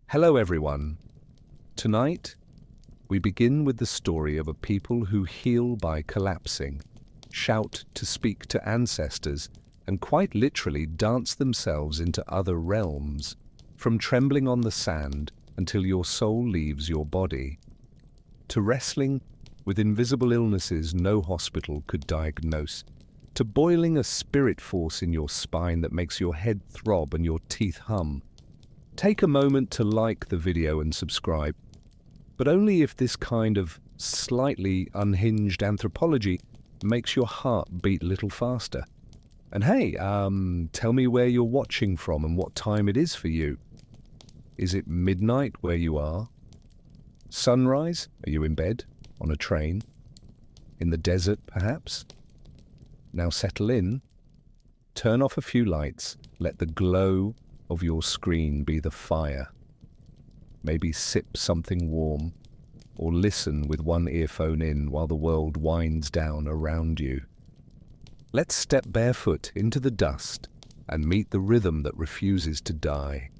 Hello everyone. Tonight, we begin with the story of a people who heal by collapsing, shout to speak to ancestors, and quite literally dance themselves into other realms, from trembling on the sand until your soul leaves your body, to wrestling with invisible illnesses no hospital could diagnose, to boiling a spirit force in your spine that makes your head throb and your teeth hum. Take a moment to like the video and subscribe, but only if this kind of slightly unhinged anthropology makes your heart beat a little faster. And hey, tell me where you're watching from and what time it is for you. Is it midnight where you are? Sunrise? Are you in bed? On a train? In the desert, perhaps? Now settle in, turn off a few lights, let the glow of your screen be the fire. Maybe sip something warm, or listen with one earphone in while the world winds down around you. Let's step barefoot into the dust and meet the rhythm that refuses to die.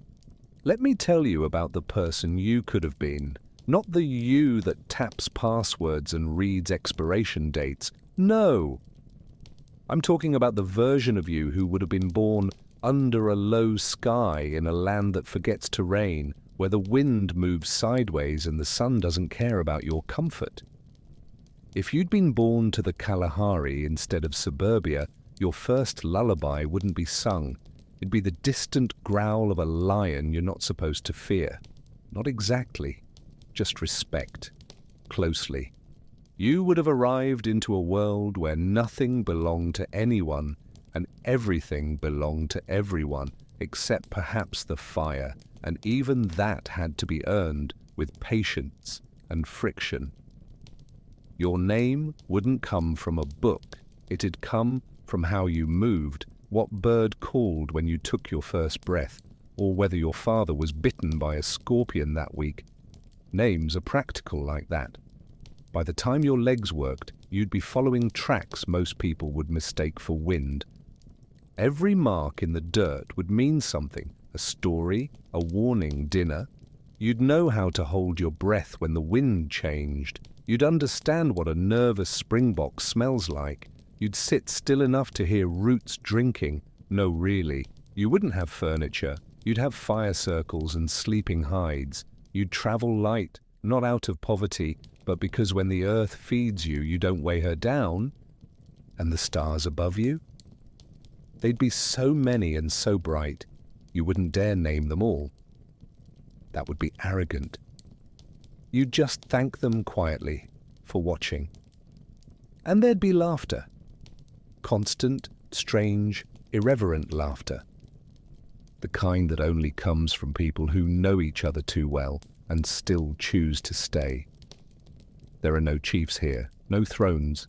Let me tell you about the person you could have been, not the you that taps passwords and reads expiration dates. No! I'm talking about the version of you who would have been born under a low sky in a land that forgets to rain, where the wind moves sideways and the sun doesn't care about your comfort. If you'd been born to the Kalahari instead of suburbia, your first lullaby wouldn't be sung. It'd be the distant growl of a lion you're not supposed to fear. Not exactly, just respect. Closely. You would have arrived into a world where nothing belonged to anyone and everything belonged to everyone, except perhaps the fire, and even that had to be earned with patience and friction. Your name wouldn't come from a book. It'd come from how you moved, what bird called when you took your first breath, or whether your father was bitten by a scorpion that week. Names are practical like that. By the time your legs worked, you'd be following tracks most people would mistake for wind. Every mark in the dirt would mean something, a story, a warning dinner. You'd know how to hold your breath when the wind changed. You'd understand what a nervous springbok smells like. You'd sit still enough to hear roots drinking. No, really. You wouldn't have furniture. You'd have fire circles and sleeping hides. You'd travel light, not out of poverty, but because when the earth feeds you, you don't weigh her down. And the stars above you? They'd be so many and so bright, you wouldn't dare name them all. That would be arrogant. You'd just thank them quietly for watching. And there'd be laughter. Constant, strange, irreverent laughter. The kind that only comes from people who know each other too well and still choose to stay. There are no chiefs here, no thrones.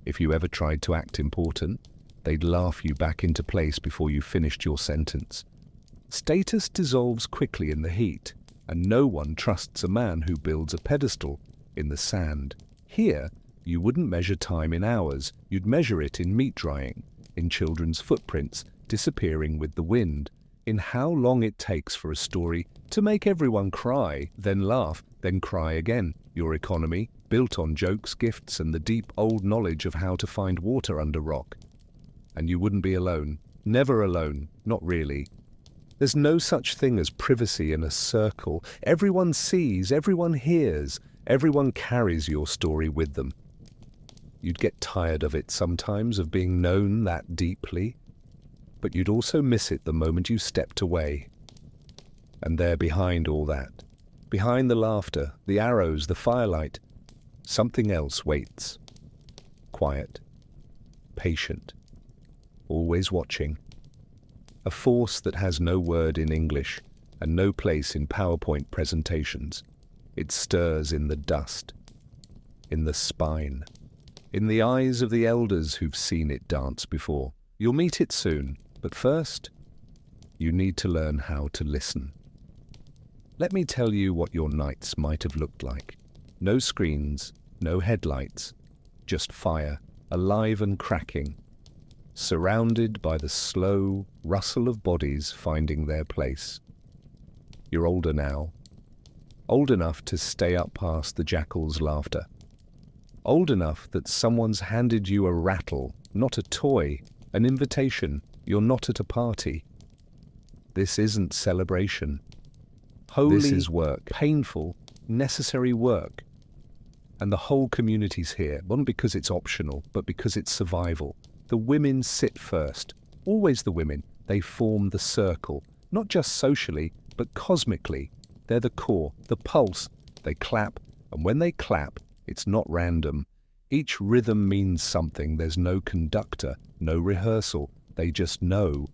If you ever tried to act important, they'd laugh you back into place before you finished your sentence. Status dissolves quickly in the heat, and no one trusts a man who builds a pedestal in the sand. Here, you wouldn't measure time in hours, you'd measure it in meat drying, in children's footprints disappearing with the wind, in how long it takes for a story to make everyone cry, then laugh, then cry again. Your economy, built on jokes, gifts, and the deep old knowledge of how to find water under rock. And you wouldn't be alone. Never alone. Not really. There's no such thing as privacy in a circle. Everyone sees, everyone hears, everyone carries your story with them. You'd get tired of it sometimes, of being known that deeply, but you'd also miss it the moment you stepped away. And there behind all that, behind the laughter, the arrows, the firelight, something else waits. Quiet, patient, always watching. A force that has no word in English and no place in PowerPoint presentations. It stirs in the dust, in the spine, in the eyes of the elders who've seen it dance before. You'll meet it soon, but first, you need to learn how to listen. Let me tell you what your nights might have looked like. No screens, no headlights, just fire, alive and cracking, surrounded by the slow rustle of bodies finding their place. You're older now. Old enough to stay up past the jackal's laughter. Old enough that someone's handed you a rattle, not a toy, an invitation. You're not at a party. This isn't celebration. This is work. Painful, necessary work. And the whole community's here, not because it's optional, but because it's survival. The women sit first. Always the women. They form the circle, not just socially, but cosmically. They're the core, the pulse. They clap, and when they clap, it's not random. Each rhythm means something. There's no conductor, no rehearsal. They just know.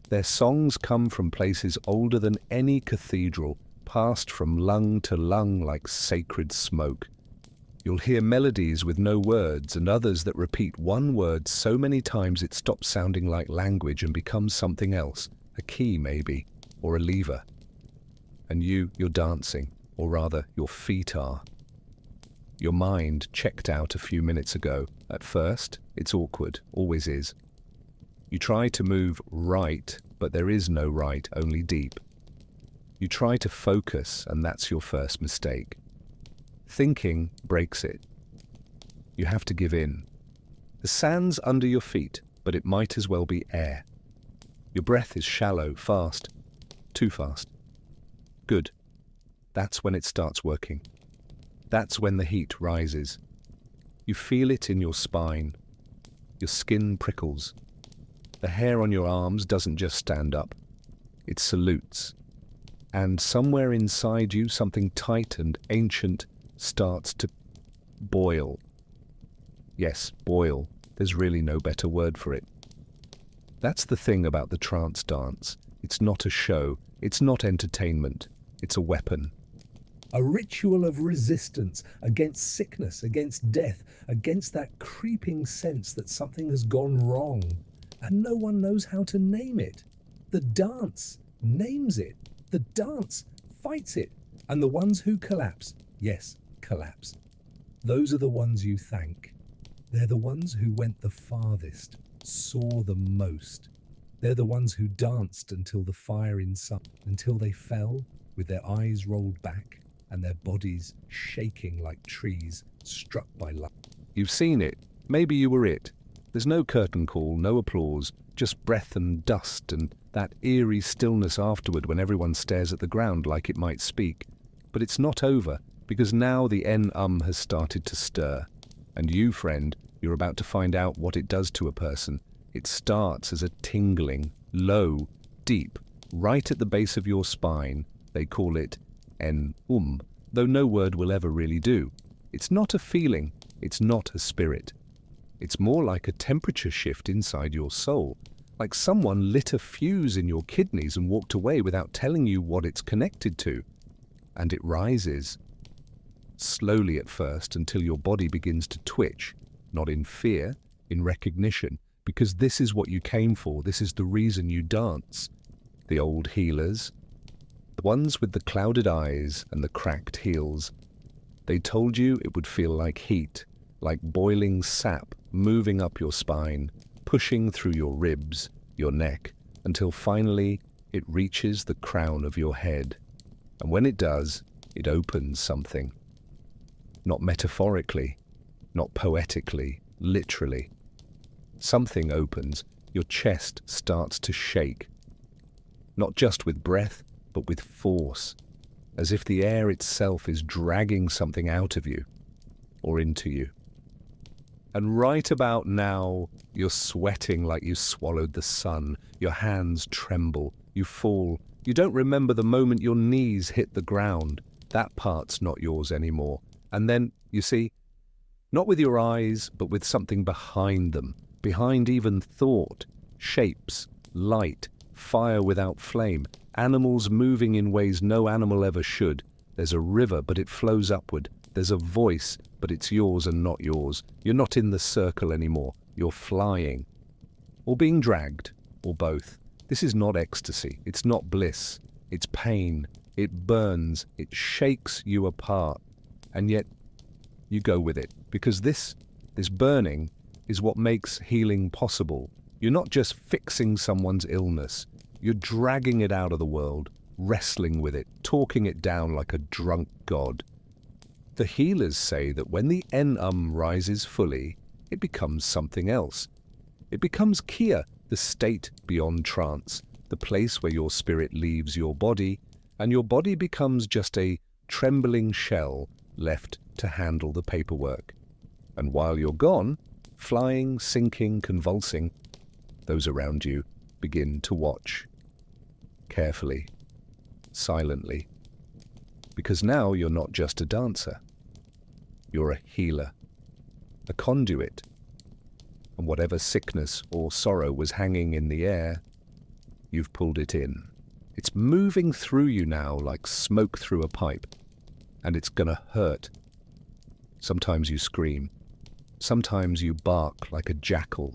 Their songs come from places older than any cathedral, passed from lung to lung like sacred smoke. You'll hear melodies with no words and others that repeat one word so many times it stops sounding like language and becomes something else, a key maybe, or a lever. And you're dancing, or rather, your feet are. Your mind checked out a few minutes ago. At first, it's awkward, always is. You try to move right, but there is no right, only deep. You try to focus, and that's your first mistake. Thinking breaks it. You have to give in. The sand's under your feet, but it might as well be air. Your breath is shallow, fast, too fast. Good. That's when it starts working. That's when the heat rises. You feel it in your spine. Your skin prickles. The hair on your arms doesn't just stand up. It salutes. And somewhere inside you, something tight and ancient starts to boil. Yes, boil. There's really no better word for it. That's the thing about the trance dance. It's not a show. It's not entertainment. It's a weapon. A ritual of resistance against sickness, against death, against that creeping sense that something has gone wrong. And no one knows how to name it. The dance names it. The dance fights it. And the ones who collapse, yes, collapse. Those are the ones you thank. They're the ones who went the farthest, saw the most. They're the ones who danced until the fire inside, until they fell with their eyes rolled back and their bodies shaking like trees struck by lightning. You've seen it. Maybe you were it. There's no curtain call, no applause, just breath and dust and that eerie stillness afterward when everyone stares at the ground like it might speak. But it's not over, because now the has started to stir. And you, friend, you're about to find out what it does to a person. It starts as a tingling, low, deep, right at the base of your spine. They call it though no word will ever really do. It's not a feeling, it's not a spirit. It's more like a temperature shift inside your soul, like someone lit a fuse in your kidneys and walked away without telling you what it's connected to. And it rises, slowly at first, until your body begins to twitch, not in fear, in recognition, because this is what you came for, this is the reason you dance. The old healers, the ones with the clouded eyes and the cracked heels, they told you it would feel like heat, like boiling sap moving up your spine, pushing through your ribs, your neck, until finally it reaches the crown of your head. And when it does, it opens something. Not metaphorically, not poetically, literally. Something opens, your chest starts to shake. Not just with breath, but with force, as if the air itself is dragging something out of you, or into you. And right about now, you're sweating like you swallowed the sun, your hands tremble, you fall, you don't remember the moment your knees hit the ground, that part's not yours anymore. And then, you see, not with your eyes, but with something behind them, behind even thought, shapes, light, fire without flame, animals moving in ways no animal ever should. There's a river, but it flows upward. There's a voice, but it's yours and not yours. You're not in the circle anymore. You're flying. Or being dragged, or both. This is not ecstasy. It's not bliss. It's pain. It burns. It shakes you apart. And yet, you go with it. Because this burning is what makes healing possible. You're not just fixing someone's illness. You're dragging it out of the world, wrestling with it, talking it down like a drunk god. The healers say that when the en rises fully, it becomes something else. It becomes Kia, the state beyond trance, the place where your spirit leaves your body, and your body becomes just a trembling shell left to handle the paperwork. And while you're gone, flying, sinking, convulsing, those around you begin to watch. Carefully, silently. Because now you're not just a dancer. You're a healer, a conduit. And whatever sickness or sorrow was hanging in the air, you've pulled it in. It's moving through you now like smoke through a pipe. And it's gonna hurt. Sometimes you scream. Sometimes you bark like a jackal.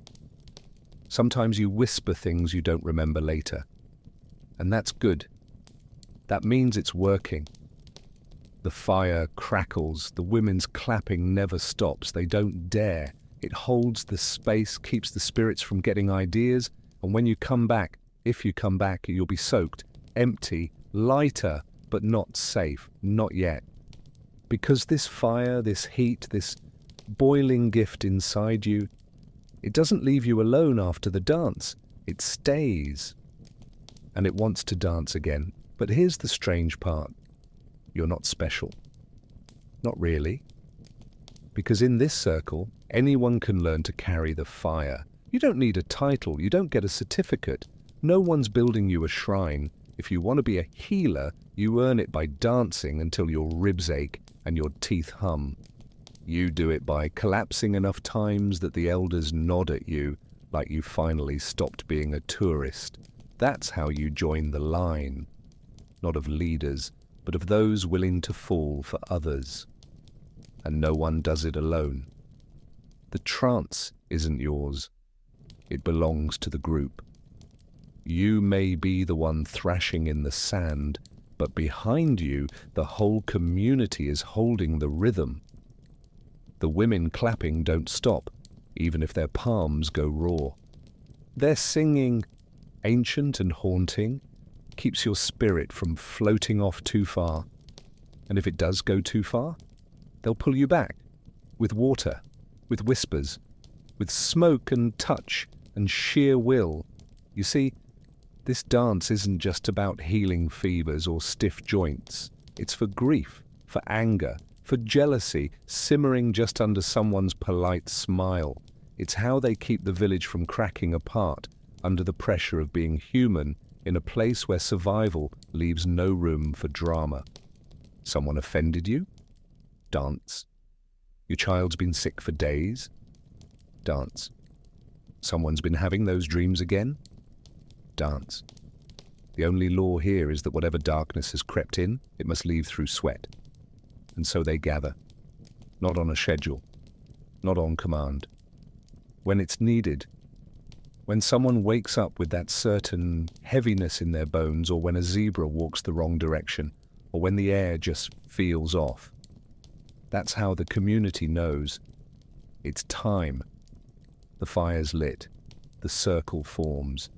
Sometimes you whisper things you don't remember later. And that's good. That means it's working. The fire crackles, the women's clapping never stops. They don't dare. It holds the space, keeps the spirits from getting ideas, and when you come back, if you come back, you'll be soaked, empty, lighter, but not safe, not yet. Because this fire, this heat, this boiling gift inside you, it doesn't leave you alone after the dance. It stays. And it wants to dance again. But here's the strange part. You're not special. Not really. Because in this circle, anyone can learn to carry the fire. You don't need a title. You don't get a certificate. No one's building you a shrine. If you want to be a healer, you earn it by dancing until your ribs ache and your teeth hum. You do it by collapsing enough times that the elders nod at you like you finally stopped being a tourist. That's how you join the line. Not of leaders, but of those willing to fall for others. And no one does it alone. The trance isn't yours. It belongs to the group. You may be the one thrashing in the sand, but behind you, the whole community is holding the rhythm. The women clapping don't stop, even if their palms go raw. Their singing, ancient and haunting, keeps your spirit from floating off too far. And if it does go too far, they'll pull you back, with water, with whispers, with smoke and touch and sheer will. You see, this dance isn't just about healing fevers or stiff joints. It's for grief, for anger, for jealousy, simmering just under someone's polite smile. It's how they keep the village from cracking apart under the pressure of being human in a place where survival leaves no room for drama. Someone offended you? Dance. Your child's been sick for days? Dance. Someone's been having those dreams again? Dance. The only law here is that whatever darkness has crept in, it must leave through sweat. And so they gather. Not on a schedule. Not on command. When it's needed. When someone wakes up with that certain heaviness in their bones, or when a zebra walks the wrong direction, or when the air just feels off. That's how the community knows. It's time. The fire's lit. The circle forms.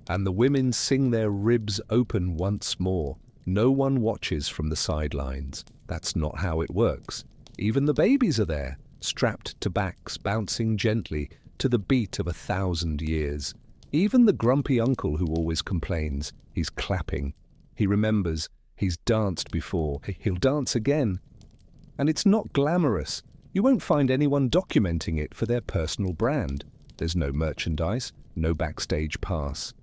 And the women sing their ribs open once more. No one watches from the sidelines. That's not how it works. Even the babies are there, strapped to backs, bouncing gently to the beat of 1,000 years. Even the grumpy uncle who always complains, he's clapping. He remembers, he's danced before, he'll dance again. And it's not glamorous. You won't find anyone documenting it for their personal brand. There's no merchandise, no backstage pass.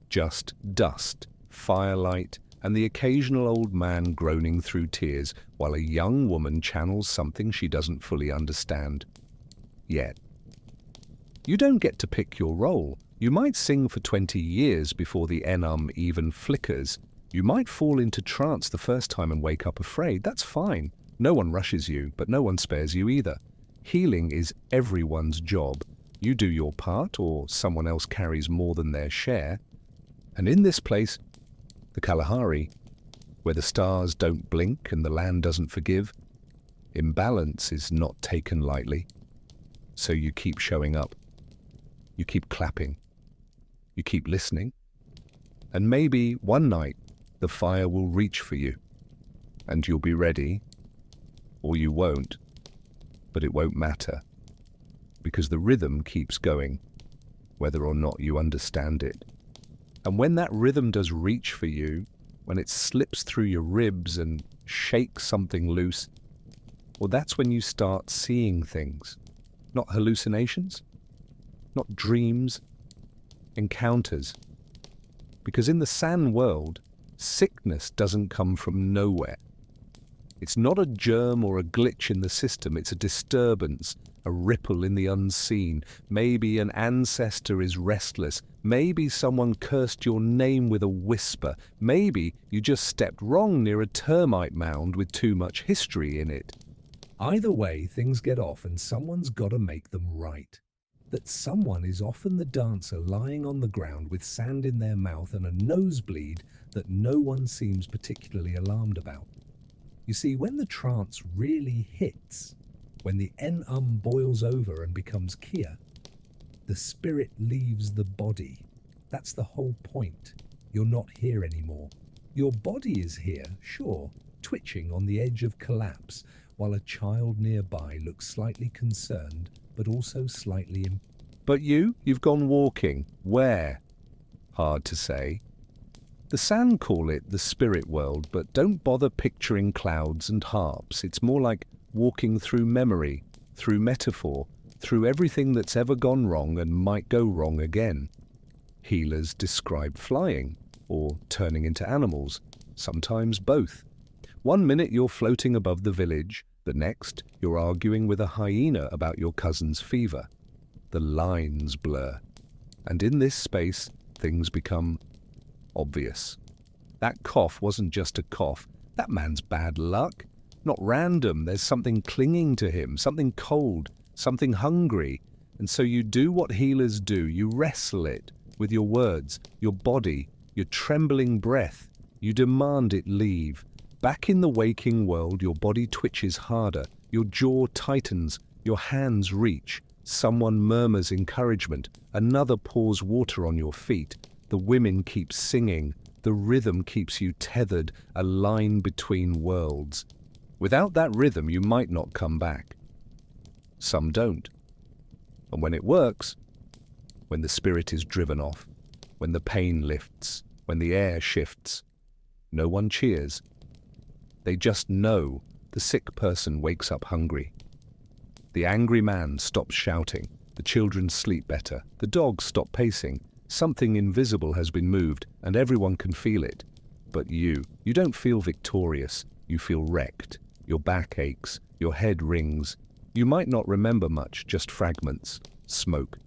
Just dust, firelight, and the occasional old man groaning through tears while a young woman channels something she doesn't fully understand. Yet. You don't get to pick your role. You might sing for 20 years before the enum even flickers. You might fall into trance the first time and wake up afraid. That's fine. No one rushes you, but no one spares you either. Healing is everyone's job. You do your part, or someone else carries more than their share. And in this place, the Kalahari, where the stars don't blink and the land doesn't forgive, imbalance is not taken lightly. So you keep showing up. You keep clapping. You keep listening. And maybe one night, the fire will reach for you, and you'll be ready, or you won't, but it won't matter, because the rhythm keeps going, whether or not you understand it. And when that rhythm does reach for you, when it slips through your ribs and shakes something loose, well, that's when you start seeing things. Not hallucinations, not dreams, encounters. Because in the San world, sickness doesn't come from nowhere. It's not a germ or a glitch in the system, it's a disturbance, a ripple in the unseen. Maybe an ancestor is restless. Maybe someone cursed your name with a whisper. Maybe you just stepped wrong near a termite mound with too much history in it. Either way, things get off and someone's got to make them right. That someone is often the dancer lying on the ground with sand in their mouth and a nosebleed that no one seems particularly alarmed about. You see, when the trance really hits, when the boils over and becomes Kia, the spirit leaves the body. That's the whole point. You're not here anymore. Your body is here, sure, twitching on the edge of collapse, while a child nearby looks slightly concerned, but also slightly But you've gone walking. Where? Hard to say. The San call it the spirit world, but don't bother picturing clouds and harps. It's more like walking through memory, through metaphor, through everything that's ever gone wrong and might go wrong again. Healers describe flying, or turning into animals, sometimes both. One minute you're floating above the village, the next you're arguing with a hyena about your cousin's fever. The lines blur, and in this space things become obvious. That cough wasn't just a cough. That man's bad luck. Not random. There's something clinging to him, something cold, something hungry. And so you do what healers do. You wrestle it with your words, your body, your trembling breath. You demand it leave. Back in the waking world, your body twitches harder. Your jaw tightens. Your hands reach. Someone murmurs encouragement. Another pours water on your feet. The women keep singing. The rhythm keeps you tethered, a line between worlds. Without that rhythm, you might not come back. Some don't. And when it works, when the spirit is driven off, when the pain lifts, when the air shifts, no one cheers. They just know the sick person wakes up hungry. The angry man stops shouting. The children sleep better. The dogs stop pacing. Something invisible has been moved, and everyone can feel it. But you don't feel victorious. You feel wrecked. Your back aches. Your head rings. You might not remember much, just fragments. Smoke.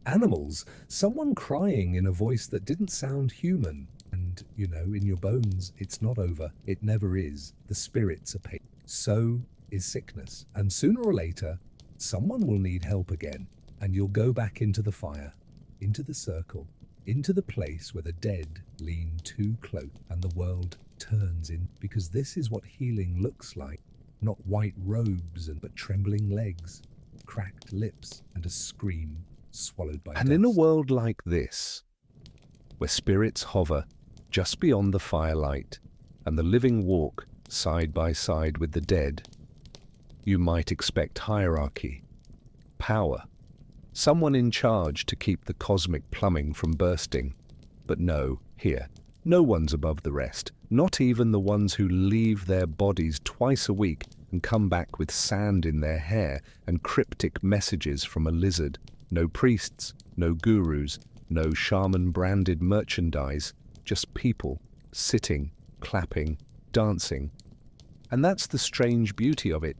animals, someone crying in a voice that didn't sound human. And, in your bones, it's not over. It never is. The spirits are paid. So is sickness. And sooner or later, someone will need help again. And you'll go back into the fire, into the circle, into the place where the dead lean too close and the world turns in. Because this is what healing looks like. Not white robes, but trembling legs, cracked lips, and a scream swallowed by And dust. in a world like this, where spirits hover just beyond the firelight and the living walk side by side with the dead, you might expect hierarchy, power, someone in charge to keep the cosmic plumbing from bursting. But no, here, no one's above the rest, not even the ones who leave their bodies twice a week and come back with sand in their hair and cryptic messages from a lizard. No priests, no gurus, no shaman-branded merchandise, just people, sitting, clapping, dancing. And that's the strange beauty of it.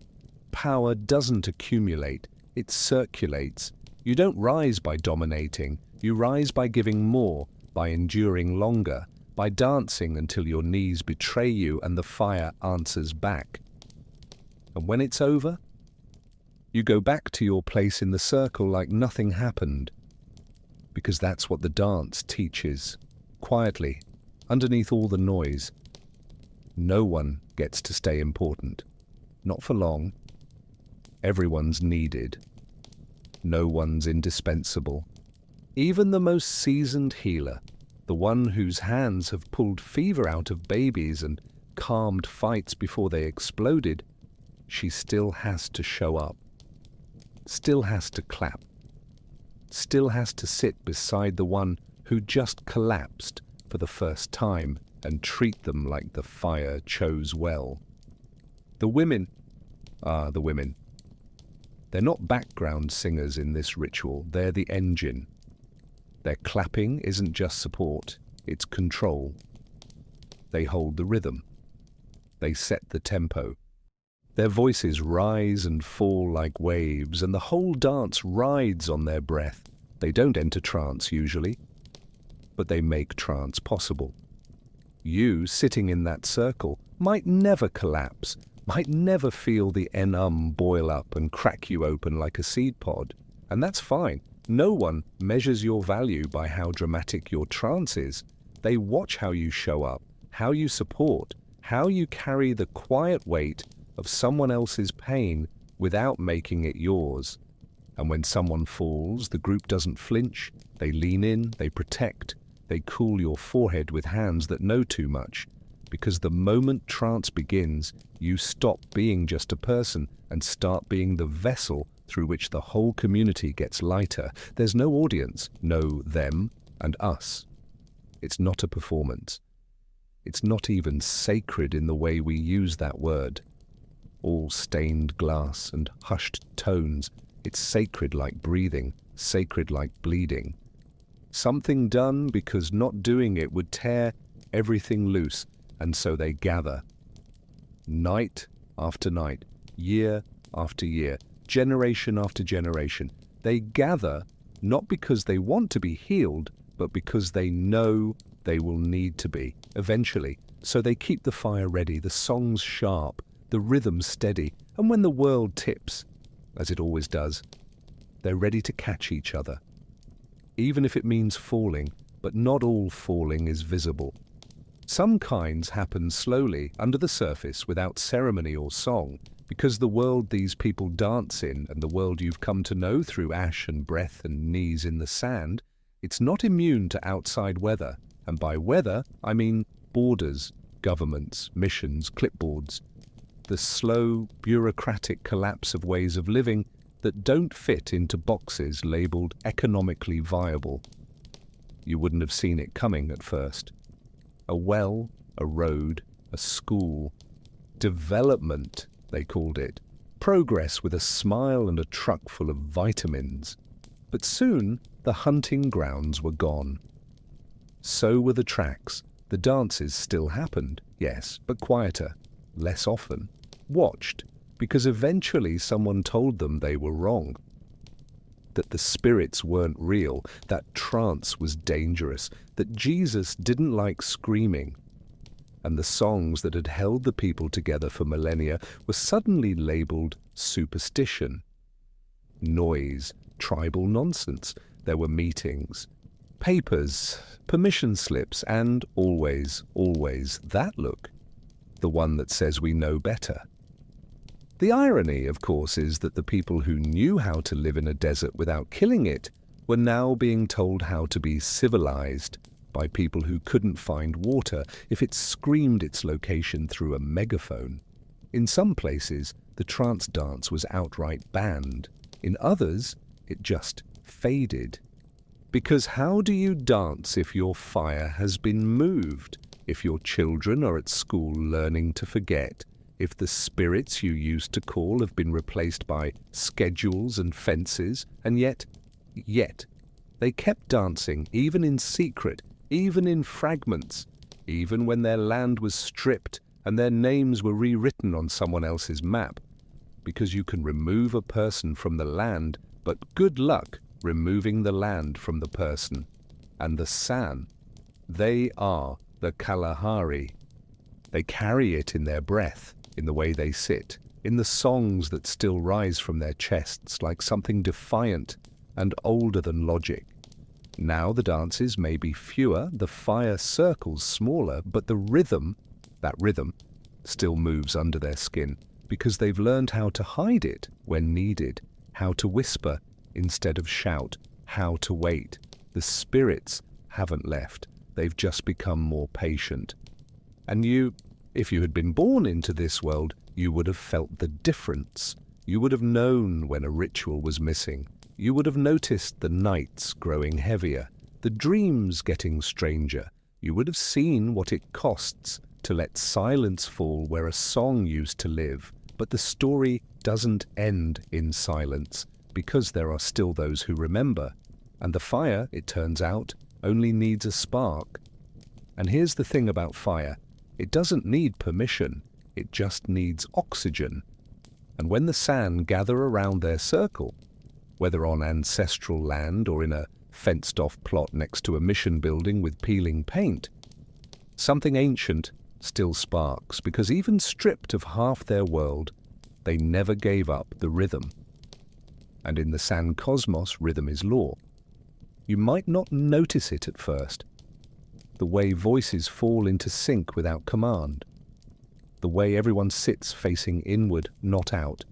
Power doesn't accumulate, it circulates. You don't rise by dominating, you rise by giving more, by enduring longer, by dancing until your knees betray you and the fire answers back. And when it's over, you go back to your place in the circle like nothing happened. Because that's what the dance teaches. Quietly, underneath all the noise. No one gets to stay important. Not for long. Everyone's needed. No one's indispensable. Even the most seasoned healer, the one whose hands have pulled fever out of babies and calmed fights before they exploded, she still has to show up, still has to clap, still has to sit beside the one who just collapsed for the first time and treat them like the fire chose well. The women, the women. They're not background singers in this ritual, they're the engine. Their clapping isn't just support, it's control. They hold the rhythm. They set the tempo. Their voices rise and fall like waves, and the whole dance rides on their breath. They don't enter trance usually, but they make trance possible. You, sitting in that circle, might never collapse, might never feel the enum boil up and crack you open like a seed pod. And that's fine. No one measures your value by how dramatic your trance is. They watch how you show up, how you support, how you carry the quiet weight of someone else's pain without making it yours. And when someone falls, the group doesn't flinch. They lean in, they protect, they cool your forehead with hands that know too much. Because the moment trance begins, you stop being just a person and start being the vessel through which the whole community gets lighter. There's no audience, no them and us. It's not a performance. It's not even sacred in the way we use that word. All stained glass and hushed tones. It's sacred like breathing, sacred like bleeding. Something done because not doing it would tear everything loose, and so they gather. Night after night, year after year, generation after generation. They gather not because they want to be healed, but because they know they will need to be, eventually. So they keep the fire ready, the songs sharp, the rhythm steady, and when the world tips, as it always does, they're ready to catch each other. Even if it means falling, but not all falling is visible. Some kinds happen slowly, under the surface, without ceremony or song, because the world these people dance in, and the world you've come to know through ash and breath and knees in the sand, it's not immune to outside weather. And by weather, I mean borders, governments, missions, clipboards. The slow, bureaucratic collapse of ways of living that don't fit into boxes labeled economically viable. You wouldn't have seen it coming at first. A well, a road, a school. Development, they called it. Progress with a smile and a truck full of vitamins. But soon, the hunting grounds were gone. So were the tracks. The dances still happened, yes, but quieter, less often. Watched, because eventually someone told them they were wrong. That the spirits weren't real, that trance was dangerous, that Jesus didn't like screaming. And the songs that had held the people together for millennia were suddenly labeled superstition. Noise, tribal nonsense. There were meetings, papers, permission slips, and always, always that look. The one that says we know better. The irony, of course, is that the people who knew how to live in a desert without killing it were now being told how to be civilized by people who couldn't find water if it screamed its location through a megaphone. In some places, the trance dance was outright banned. In others, it just faded. Because how do you dance if your fire has been moved? If your children are at school learning to forget? If the spirits you used to call have been replaced by schedules and fences, and yet, they kept dancing, even in secret, even in fragments, even when their land was stripped and their names were rewritten on someone else's map. Because you can remove a person from the land, but good luck removing the land from the person. And the San, they are the Kalahari. They carry it in their breath, in the way they sit, in the songs that still rise from their chests like something defiant and older than logic. Now the dances may be fewer, the fire circles smaller, but the rhythm, that rhythm, still moves under their skin because they've learned how to hide it when needed, how to whisper instead of shout, how to wait. The spirits haven't left. they've just become more patient. And you, if you had been born into this world, you would have felt the difference. You would have known when a ritual was missing. You would have noticed the nights growing heavier, the dreams getting stranger. You would have seen what it costs to let silence fall where a song used to live. But the story doesn't end in silence, because there are still those who remember. And the fire, it turns out, only needs a spark. And here's the thing about fire. It doesn't need permission. It just needs oxygen. And when the sand gather around their circle, whether on ancestral land or in a fenced-off plot next to a mission building with peeling paint, something ancient still sparks, because even stripped of half their world, they never gave up the rhythm. And in the sand cosmos, rhythm is law. You might not notice it at first. The way voices fall into sync without command. The way everyone sits facing inward, not out.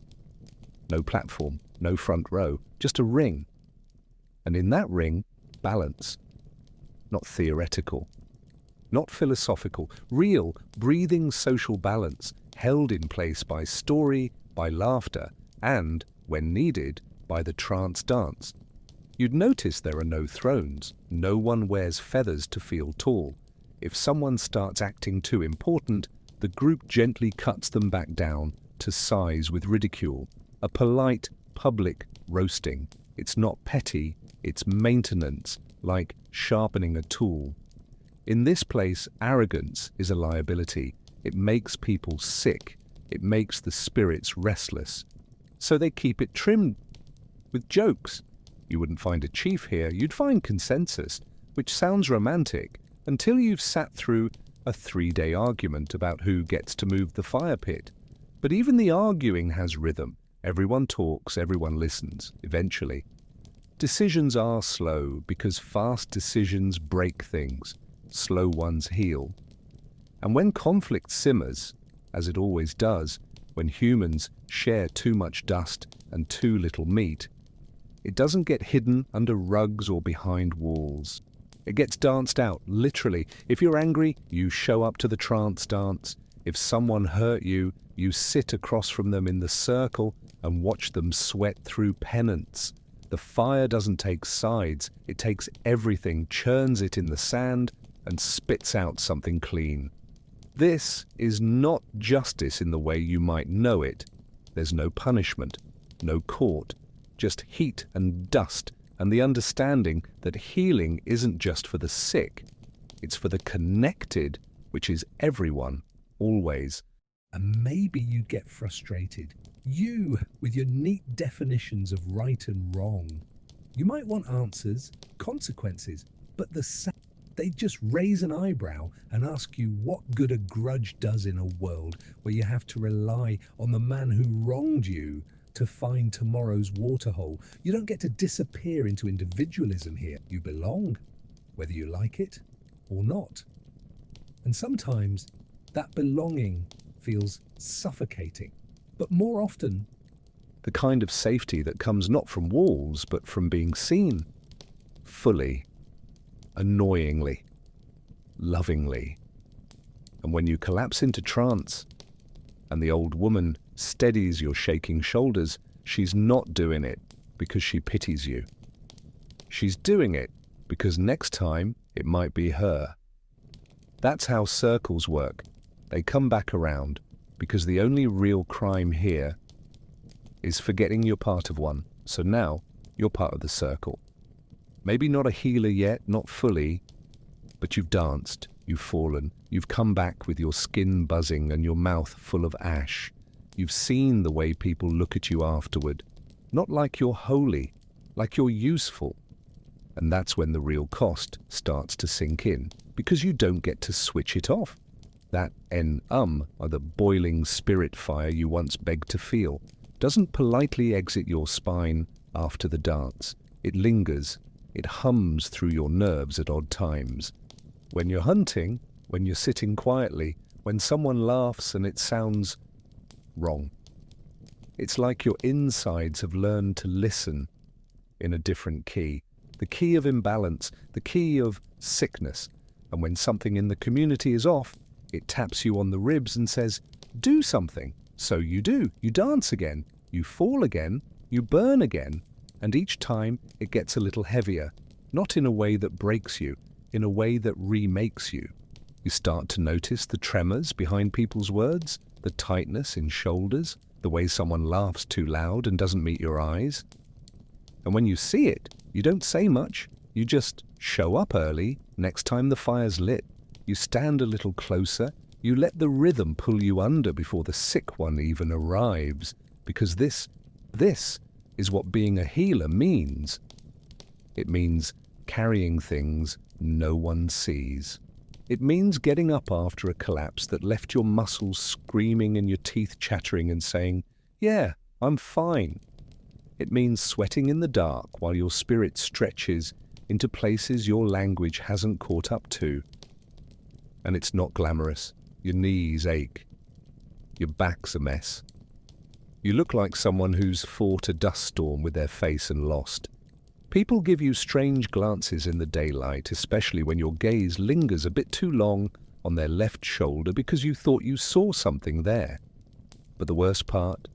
No platform, no front row, just a ring. And in that ring, balance. Not theoretical, not philosophical, real, breathing social balance, held in place by story, by laughter, and, when needed, by the trance dance. You'd notice there are no thrones. No one wears feathers to feel tall. If someone starts acting too important, the group gently cuts them back down to size with ridicule. A polite, public roasting. It's not petty, it's maintenance, like sharpening a tool. In this place, arrogance is a liability. It makes people sick. It makes the spirits restless. So they keep it trimmed with jokes. You wouldn't find a chief here, you'd find consensus, which sounds romantic until you've sat through a 3-day argument about who gets to move the fire pit. But even the arguing has rhythm. Everyone talks, everyone listens, eventually. Decisions are slow because fast decisions break things. Slow ones heal. And when conflict simmers, as it always does, when humans share too much dust and too little meat, it doesn't get hidden under rugs or behind walls. It gets danced out, literally. If you're angry, you show up to the trance dance. If someone hurt you, you sit across from them in the circle and watch them sweat through penance. The fire doesn't take sides. It takes everything, churns it in the sand, and spits out something clean. This is not justice in the way you might know it. There's no punishment, no court, just heat and dust, and the understanding that healing isn't just for the sick. It's for the connected, which is everyone, always. And maybe you get frustrated. You, with your neat definitions of right and wrong. You might want answers, consequences, but they just raise an eyebrow and ask you what good a grudge does in a world where you have to rely on the man who wronged you to find tomorrow's waterhole. You don't get to disappear into individualism here. You belong, whether you like it or not. And sometimes that belonging feels suffocating. But more often, The kind of safety that comes not from walls, but from being seen. Fully. Annoyingly. Lovingly. And when you collapse into trance, and the old woman steadies your shaking shoulders, she's not doing it because she pities you. She's doing it because next time it might be her. That's how circles work. They come back around because the only real crime here is forgetting you're part of one. So now you're part of the circle. Maybe not a healer yet, not fully, but you've danced, you've fallen, you've come back with your skin buzzing and your mouth full of ash. You've seen the way people look at you afterward, not like you're holy, like you're useful. And that's when the real cost starts to sink in, because you don't get to switch it off. That or the boiling spirit fire you once begged to feel, doesn't politely exit your spine after the dance. It lingers, it hums through your nerves at odd times. When you're hunting, when you're sitting quietly, when someone laughs and it sounds wrong. It's like your insides have learned to listen in a different key. The key of imbalance, the key of sickness. And when something in the community is off, it taps you on the ribs and says, "Do something." So you do. You dance again. You fall again. You burn again. And each time it gets a little heavier, not in a way that breaks you, in a way that remakes you. You start to notice the tremors behind people's words, the tightness in shoulders, the way someone laughs too loud and doesn't meet your eyes. And when you see it, you don't say much. You just show up early next time the fire's lit. You stand a little closer. You let the rhythm pull you under before the sick one even arrives. Because this is what being a healer means. It means carrying things no one sees. It means getting up after a collapse that left your muscles screaming and your teeth chattering and saying, "Yeah, I'm fine." It means sweating in the dark while your spirit stretches into places your language hasn't caught up to. And it's not glamorous. Your knees ache. Your back's a mess. You look like someone who's fought a dust storm with their face and lost. People give you strange glances in the daylight, especially when your gaze lingers a bit too long on their left shoulder because you thought you saw something there. But the worst part?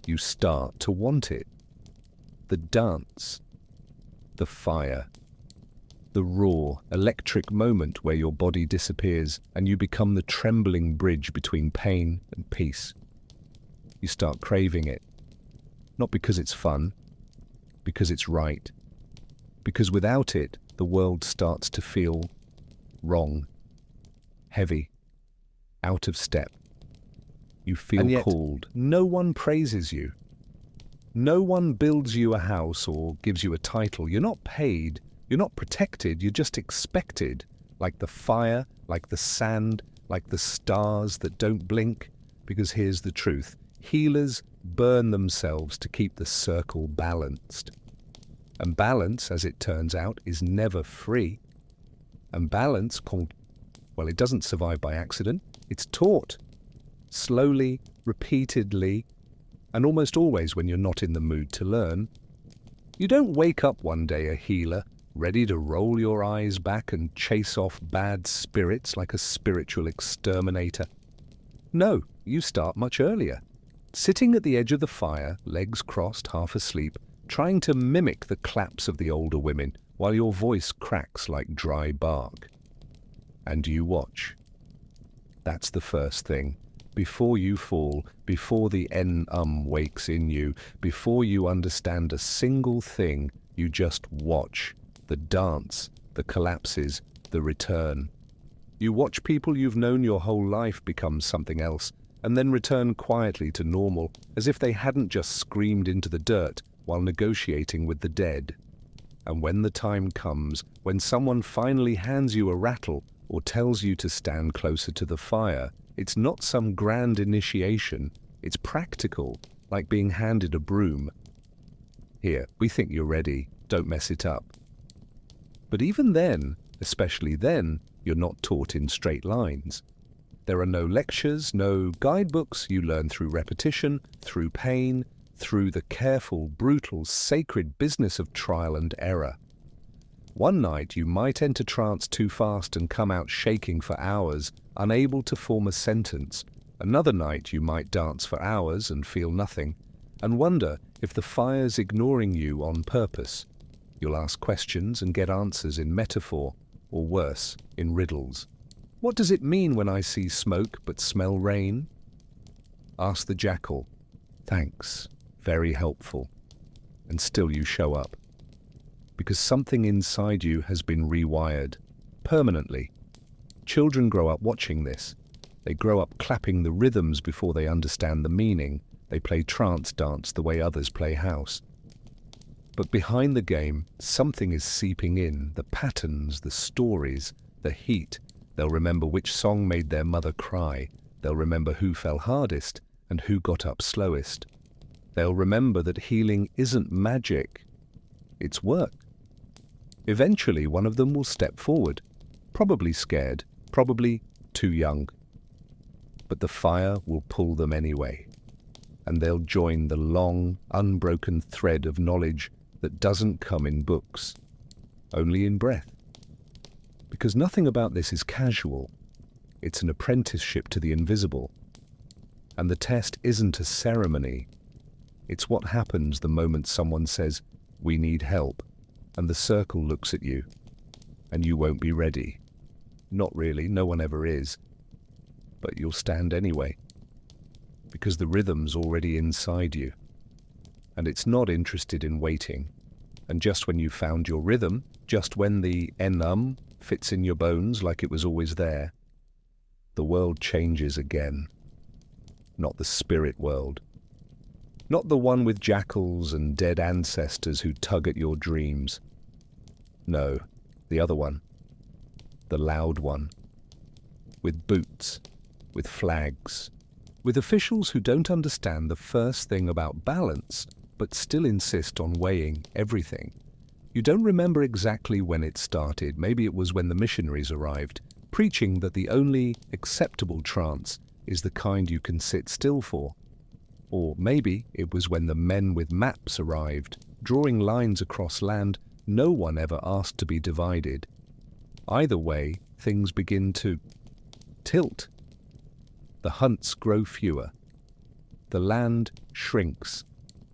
You start to want it. The dance. The fire. The raw, electric moment where your body disappears and you become the trembling bridge between pain and peace. You start craving it. Not because it's fun, because it's right. Because without it, the world starts to feel wrong, heavy, out of step. You feel And yet, called. No one praises you. No one builds you a house or gives you a title. You're not paid. You're not protected. You're just expected. Like the fire, like the sand, like the stars that don't blink. Because here's the truth. Healers burn themselves to keep the circle balanced. And balance, as it turns out, is never free. And balance, it doesn't survive by accident. It's taught. Slowly, repeatedly, and almost always when you're not in the mood to learn. You don't wake up one day a healer, ready to roll your eyes back and chase off bad spirits like a spiritual exterminator. No, you start much earlier. Sitting at the edge of the fire, legs crossed, half asleep, trying to mimic the claps of the older women while your voice cracks like dry bark. And you watch. That's the first thing. Before you fall, before the wakes in you, before you understand a single thing, you just watch. The dance, the collapses, the return. You watch people you've known your whole life become something else, and then return quietly to normal, as if they hadn't just screamed into the dirt while negotiating with the dead. And when the time comes, when someone finally hands you a rattle or tells you to stand closer to the fire, it's not some grand initiation. It's practical, like being handed a broom. Here, we think you're ready. Don't mess it up. But even then, especially then, you're not taught in straight lines. There are no lectures, no guidebooks. You learn through repetition, through pain, through the careful, brutal, sacred business of trial and error. One night you might enter trance too fast and come out shaking for hours, unable to form a sentence. Another night you might dance for hours and feel nothing, and wonder if the fire's ignoring you on purpose. You'll ask questions and get answers in metaphor, or worse, in riddles. What does it mean when I see smoke but smell rain? Ask the jackal. Thanks, very helpful. And still you show up. Because something inside you has been rewired, permanently. Children grow up watching this. They grow up clapping the rhythms before they understand the meaning. They play trance dance the way others play house. But behind the game, something is seeping in, the patterns, the stories, the heat. They'll remember which song made their mother cry. They'll remember who fell hardest and who got up slowest. They'll remember that healing isn't magic. It's work. Eventually, one of them will step forward, probably scared, probably too young. But the fire will pull them anyway, and they'll join the long, unbroken thread of knowledge that doesn't come in books, only in breath. Because nothing about this is casual. It's an apprenticeship to the invisible. And the test isn't a ceremony. It's what happens the moment someone says, "We need help," and the circle looks at you, and you won't be ready. Not really, no one ever is. But you'll stand anyway, because the rhythm's already inside you. And it's not interested in waiting. And just when you found your rhythm, just when the enum fits in your bones like it was always there, the world changes again. Not the spirit world. Not the one with jackals and dead ancestors who tug at your dreams. No, the other one. The loud one. With boots, with flags, with officials who don't understand the first thing about balance, but still insist on weighing everything. You don't remember exactly when it started. Maybe it was when the missionaries arrived, preaching that the only acceptable trance is the kind you can sit still for. Or maybe it was when the men with maps arrived, drawing lines across land no one ever asked to be divided. Either way, things begin to tilt. The hunts grow fewer. The land shrinks.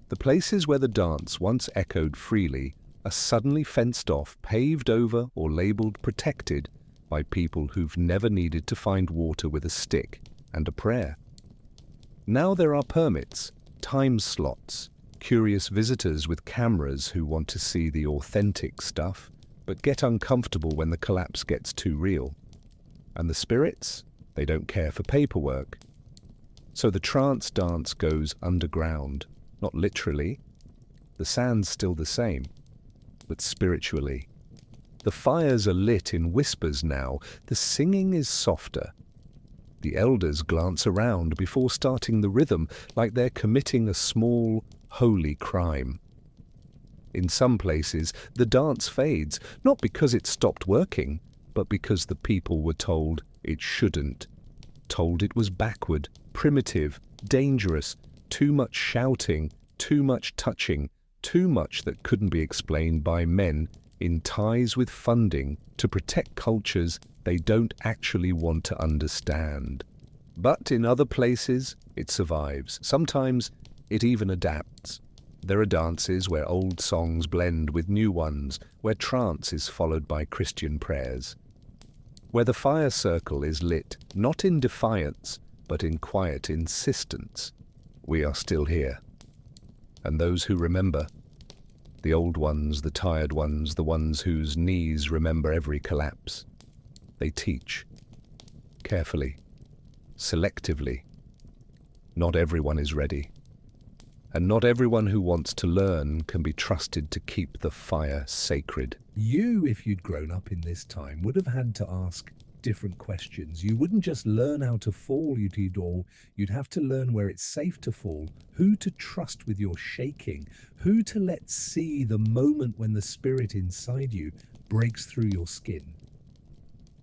The places where the dance once echoed freely are suddenly fenced off, paved over, or labeled protected by people who've never needed to find water with a stick and a prayer. Now there are permits, time slots, curious visitors with cameras who want to see the authentic stuff, but get uncomfortable when the collapse gets too real. And the spirits? They don't care for paperwork. So the trance dance goes underground, not literally. The sand's still the same, but spiritually. The fires are lit in whispers now. The singing is softer. The elders glance around before starting the rhythm like they're committing a small, holy crime. In some places, the dance fades, not because it stopped working, but because the people were told it shouldn't. Told it was backward, primitive, dangerous, too much shouting, too much touching, too much that couldn't be explained by men in ties with funding to protect cultures they don't actually want to understand. But in other places, it survives. Sometimes it even adapts. There are dances where old songs blend with new ones, where trance is followed by Christian prayers, where the fire circle is lit, not in defiance, but in quiet insistence. We are still here. And those who remember, the old ones, the tired ones, the ones whose knees remember every collapse, they teach, carefully, selectively. Not everyone is ready. And not everyone who wants to learn can be trusted to keep the fire sacred. You, if you'd grown up in this time, would have had to ask different questions. You wouldn't just learn how to fall, you'd have to learn where it's safe to fall, who to trust with your shaking, who to let see the moment when the spirit inside you breaks through your skin.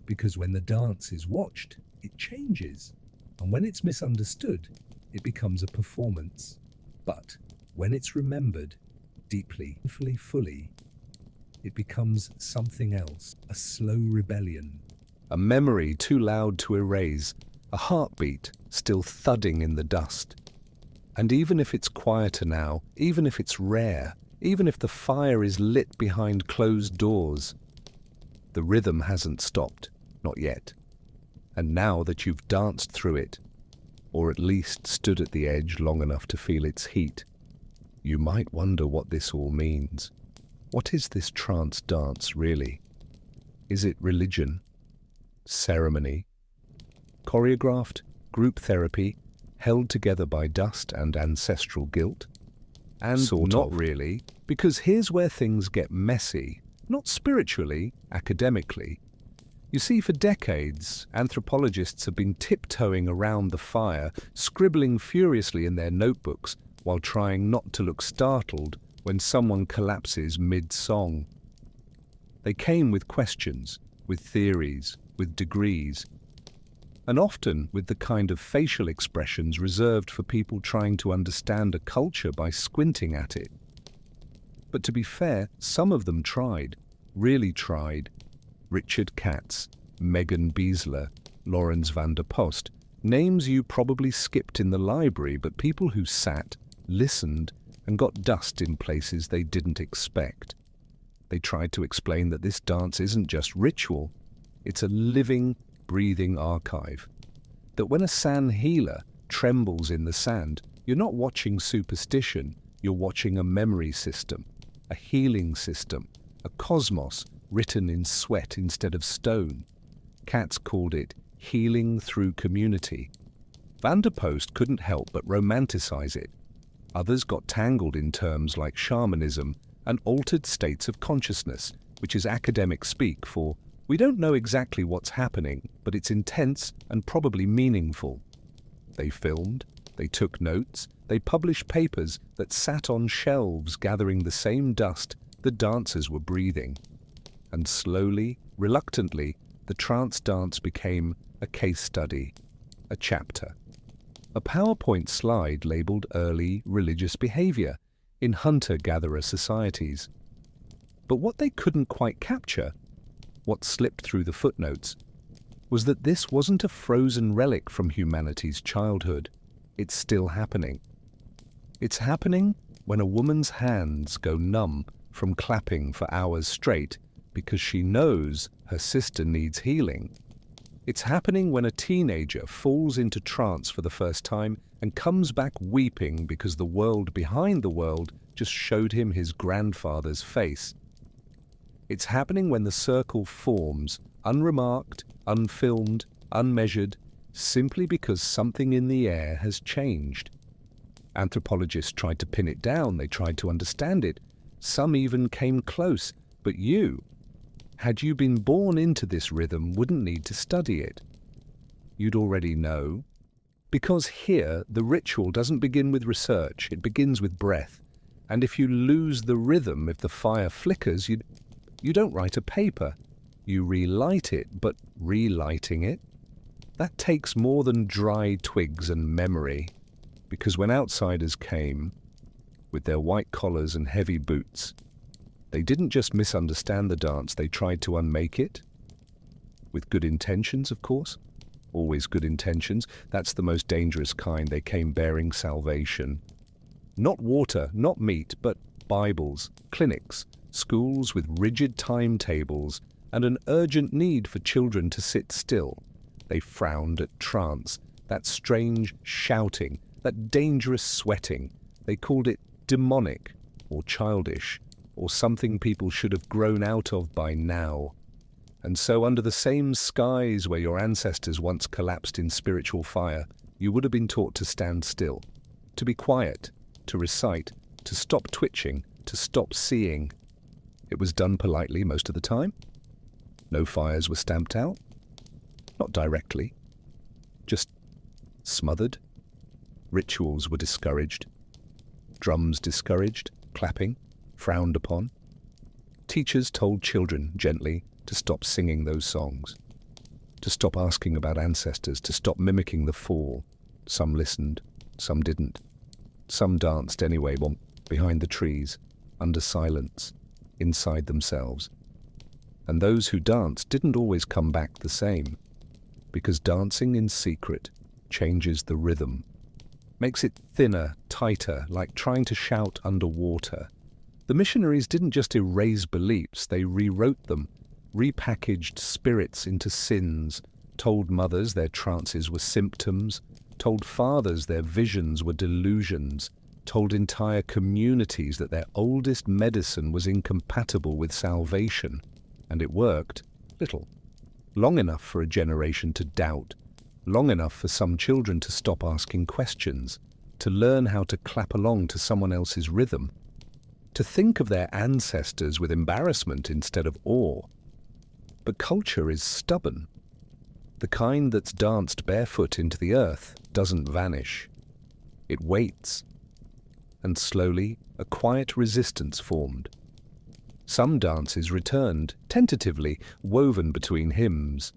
Because when the dance is watched, it changes. And when it's misunderstood, it becomes a performance. But when it's remembered deeply, fully, it becomes something else, a slow rebellion. A memory too loud to erase, a heartbeat still thudding in the dust. And even if it's quieter now, even if it's rare, even if the fire is lit behind closed doors, the rhythm hasn't stopped, not yet. And now that you've danced through it, or at least stood at the edge long enough to feel its heat, you might wonder what this all means. What is this trance dance really? Is it religion? Ceremony? Choreographed? Group therapy? Held together by dust and ancestral guilt? And not really, because here's where things get messy. Not spiritually, academically. You see, for decades, anthropologists have been tiptoeing around the fire, scribbling furiously in their notebooks while trying not to look startled when someone collapses mid-song. They came with questions, with theories, with degrees, and often with the kind of facial expressions reserved for people trying to understand a culture by squinting at it. But to be fair, some of them tried, really tried, Richard Katz, Megan Beasler, Lawrence van der Post, names you probably skipped in the library, but people who sat, listened, and got dust in places they didn't expect. They tried to explain that this dance isn't just ritual, it's a living, breathing archive. That when a sand healer trembles in the sand, you're not watching superstition, you're watching a memory system, a healing system, a cosmos written in sweat instead of stone. Katz called it healing through community. Van der Post couldn't help but romanticize it. Others got tangled in terms like shamanism and altered states of consciousness, which is academic speak for we don't know exactly what's happening, but it's intense and probably meaningful. They filmed, they took notes, they published papers that sat on shelves gathering the same dust the dancers were breathing. And slowly, reluctantly, the trance dance became a case study, a chapter. A PowerPoint slide labeled early religious behavior in hunter-gatherer societies. But what they couldn't quite capture, what slipped through the footnotes, was that this wasn't a frozen relic from humanity's childhood. It's still happening. It's happening when a woman's hands go numb from clapping for hours straight because she knows her sister needs healing. It's happening when a teenager falls into trance for the first time and comes back weeping because the world behind the world just showed him his grandfather's face. It's happening when the circle forms, unremarked, unfilmed, unmeasured, simply because something in the air has changed. Anthropologists tried to pin it down, they tried to understand it. Some even came close, but you, had you been born into this rhythm, wouldn't need to study it. You'd already know. Because here, the ritual doesn't begin with research, it begins with breath. And if you lose the rhythm, if the fire flickers, you don't write a paper. You relight it, but relighting it, that takes more than dry twigs and memory. Because when outsiders came, with their white collars and heavy boots, they didn't just misunderstand the dance, they tried to unmake it. With good intentions, of course. Always good intentions. That's the most dangerous kind. They came bearing salvation. Not water, not meat, but Bibles, clinics, schools with rigid timetables, and an urgent need for children to sit still. They frowned at trance, that strange shouting, that dangerous sweating. They called it demonic, or childish, or something people should have grown out of by now. And so under the same skies where your ancestors once collapsed in spiritual fire, you would have been taught to stand still, to be quiet, to recite, to stop twitching, to stop seeing. It was done politely most of the time. No fires were stamped out. Not directly. Just smothered. Rituals were discouraged. Drums discouraged. Clapping frowned upon. Teachers told children gently to stop singing those songs, to stop asking about ancestors, to stop mimicking the fall. Some listened, some didn't. Some danced anyway, behind the trees, under silence, inside themselves. And those who danced didn't always come back the same, because dancing in secret changes the rhythm, makes it thinner, tighter, like trying to shout underwater. The missionaries didn't just erase beliefs, they rewrote them, repackaged spirits into sins, told mothers their trances were symptoms, told fathers their visions were delusions, told entire communities that their oldest medicine was incompatible with salvation. And it worked, little. Long enough for a generation to doubt, long enough for some children to stop asking questions, to learn how to clap along to someone else's rhythm, to think of their ancestors with embarrassment instead of awe. But culture is stubborn. The kind that's danced barefoot into the earth doesn't vanish. It waits. And slowly, a quiet resistance formed. Some dances returned, tentatively, woven between hymns.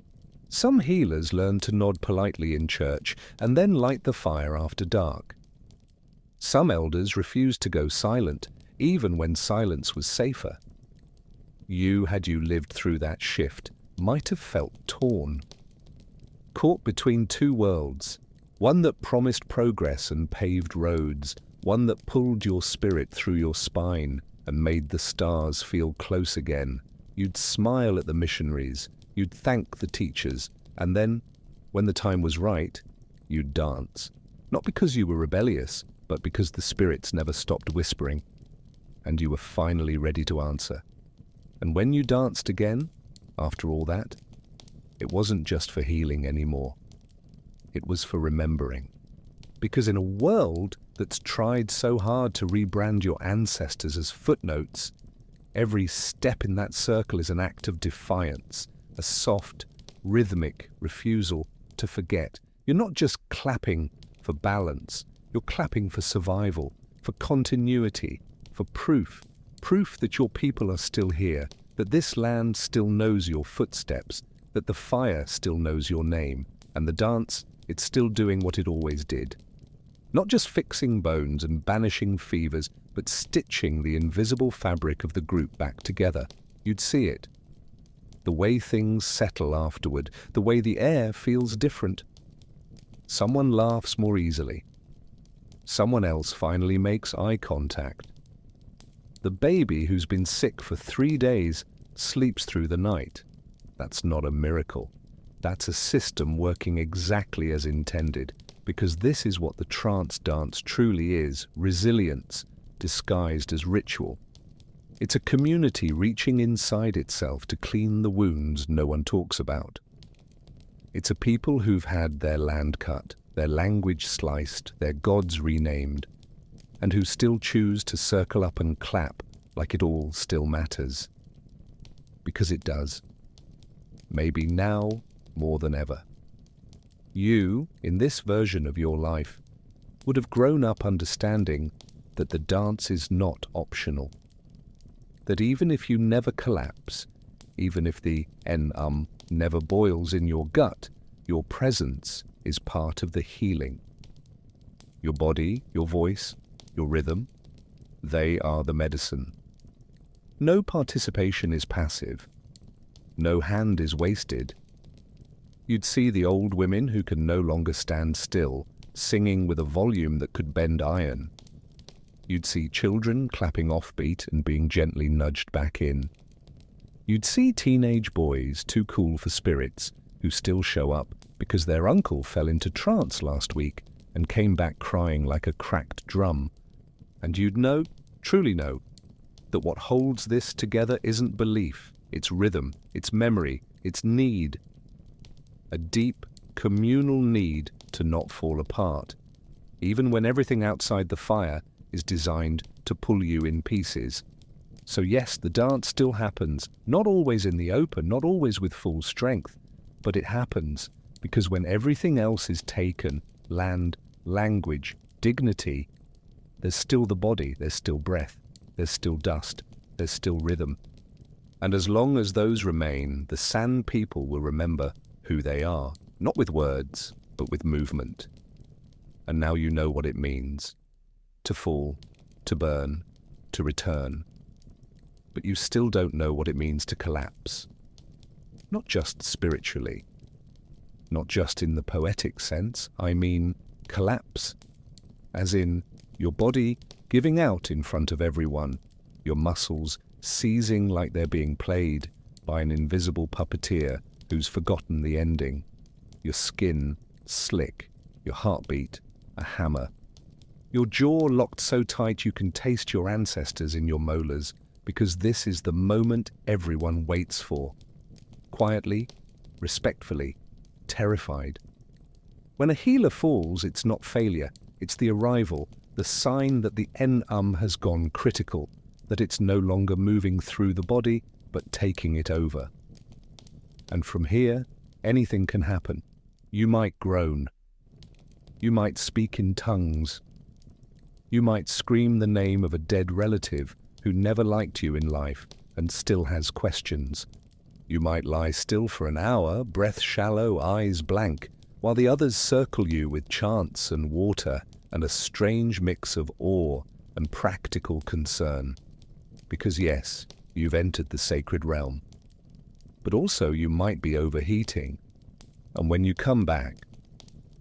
Some healers learned to nod politely in church and then light the fire after dark. Some elders refused to go silent, even when silence was safer. Had you lived through that shift, might have felt torn. Caught between two worlds, one that promised progress and paved roads, one that pulled your spirit through your spine and made the stars feel close again. You'd smile at the missionaries, you'd thank the teachers, and then, when the time was right, you'd dance. Not because you were rebellious, but because the spirits never stopped whispering, and you were finally ready to answer. And when you danced again, after all that, it wasn't just for healing anymore. It was for remembering. Because in a world that's tried so hard to rebrand your ancestors as footnotes, every step in that circle is an act of defiance, a soft, rhythmic refusal to forget. You're not just clapping for balance, you're clapping for survival, for continuity, for proof that your people are still here, that this land still knows your footsteps, that the fire still knows your name, and the dance, it's still doing what it always did. Not just fixing bones and banishing fevers, but stitching the invisible fabric of the group back together. You'd see it. The way things settle afterward, the way the air feels different. Someone laughs more easily. Someone else finally makes eye contact. The baby who's been sick for 3 days sleeps through the night. That's not a miracle. That's a system working exactly as intended, because this is what the trance dance truly is, resilience disguised as ritual. It's a community reaching inside itself to clean the wounds no one talks about. It's a people who've had their land cut, their language sliced, their gods renamed, and who still choose to circle up and clap like it all still matters. Because it does. Maybe now more than ever. You, in this version of your life, would have grown up understanding that the dance is not optional. That even if you never collapse, even if the never boils in your gut, your presence is part of the healing. Your body, your voice, your rhythm, they are the medicine. No participation is passive. No hand is wasted. You'd see the old women who can no longer stand still, singing with a volume that could bend iron. You'd see children clapping offbeat and being gently nudged back in. You'd see teenage boys too cool for spirits who still show up because their uncle fell into trance last week and came back crying like a cracked drum. And you'd know, truly know, that what holds this together isn't belief, it's rhythm, it's memory, it's need. A deep, communal need to not fall apart, even when everything outside the fire is designed to pull you in pieces. So yes, the dance still happens, not always in the open, not always with full strength, but it happens because when everything else is taken, land, language, dignity, there's still the body, there's still breath, there's still dust, there's still rhythm. And as long as those remain, the San people will remember who they are, not with words, but with movement. And now you know what it means. To fall, to burn, to return. But you still don't know what it means to collapse. Not just spiritually. Not just in the poetic sense, I mean collapse. As in your body giving out in front of everyone, your muscles seizing like they're being played by an invisible puppeteer who's forgotten the ending, your skin slick, your heartbeat a hammer, your jaw locked so tight you can taste your ancestors in your molars, because this is the moment everyone waits for. Quietly, respectfully, terrified. When a healer falls, it's not failure, it's the arrival, the sign that the has gone critical, that it's no longer moving through the body, but taking it over. And from here, anything can happen. You might groan. You might speak in tongues. You might scream the name of a dead relative who never liked you in life and still has questions. You might lie still for an hour, breath shallow, eyes blank, while the others circle you with chants and water and a strange mix of awe and practical concern. Because yes, you've entered the sacred realm. but also you might be overheating. And when you come back,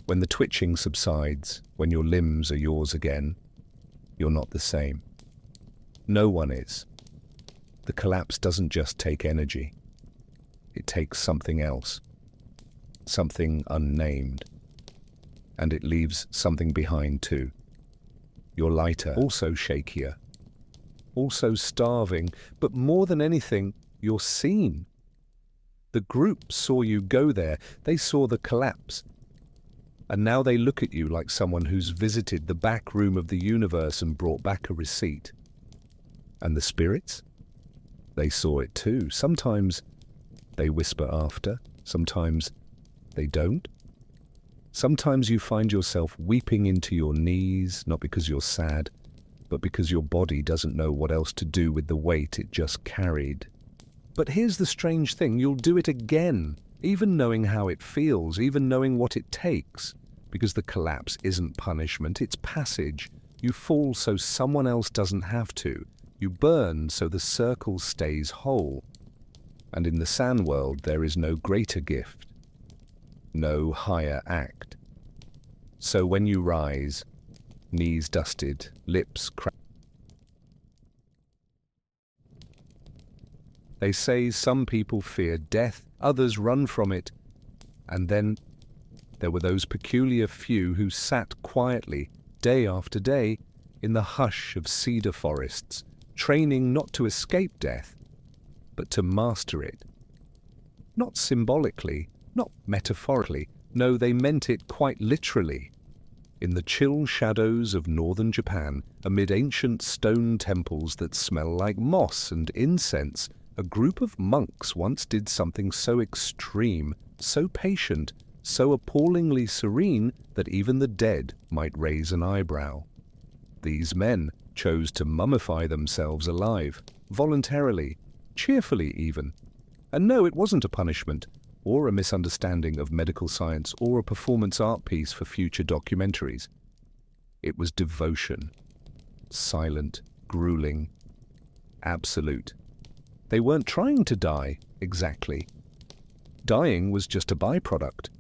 when the twitching subsides, when your limbs are yours again, you're not the same. No one is. The collapse doesn't just take energy. It takes something else, something unnamed. And it leaves something behind too. You're lighter, also shakier, also starving, but more than anything, you're seen. The group saw you go there, they saw the collapse. And now they look at you like someone who's visited the back room of the universe and brought back a receipt. And the spirits? They saw it too. Sometimes they whisper after, sometimes they don't. Sometimes you find yourself weeping into your knees, not because you're sad, but because your body doesn't know what else to do with the weight it just carried. But here's the strange thing, you'll do it again, even knowing how it feels, even knowing what it takes, because the collapse isn't punishment, it's passage. You fall so someone else doesn't have to. You burn so the circle stays whole. And in the sand world, there is no greater gift, no higher act. So when you rise, knees dusted, lips cracked, they say some people fear death, others run from it. And then there were those peculiar few who sat quietly, day after day, in the hush of cedar forests, training not to escape death, but to master it. Not symbolically, not metaphorically, no, they meant it quite literally. In the chill shadows of northern Japan, amid ancient stone temples that smell like moss and incense, a group of monks once did something so extreme, so patient, so appallingly serene that even the dead might raise an eyebrow. These men chose to mummify themselves alive, voluntarily, cheerfully even. And no, it wasn't a punishment, or a misunderstanding of medical science, or a performance art piece for future documentaries. It was devotion, silent, grueling, absolute. They weren't trying to die, exactly. Dying was just a byproduct.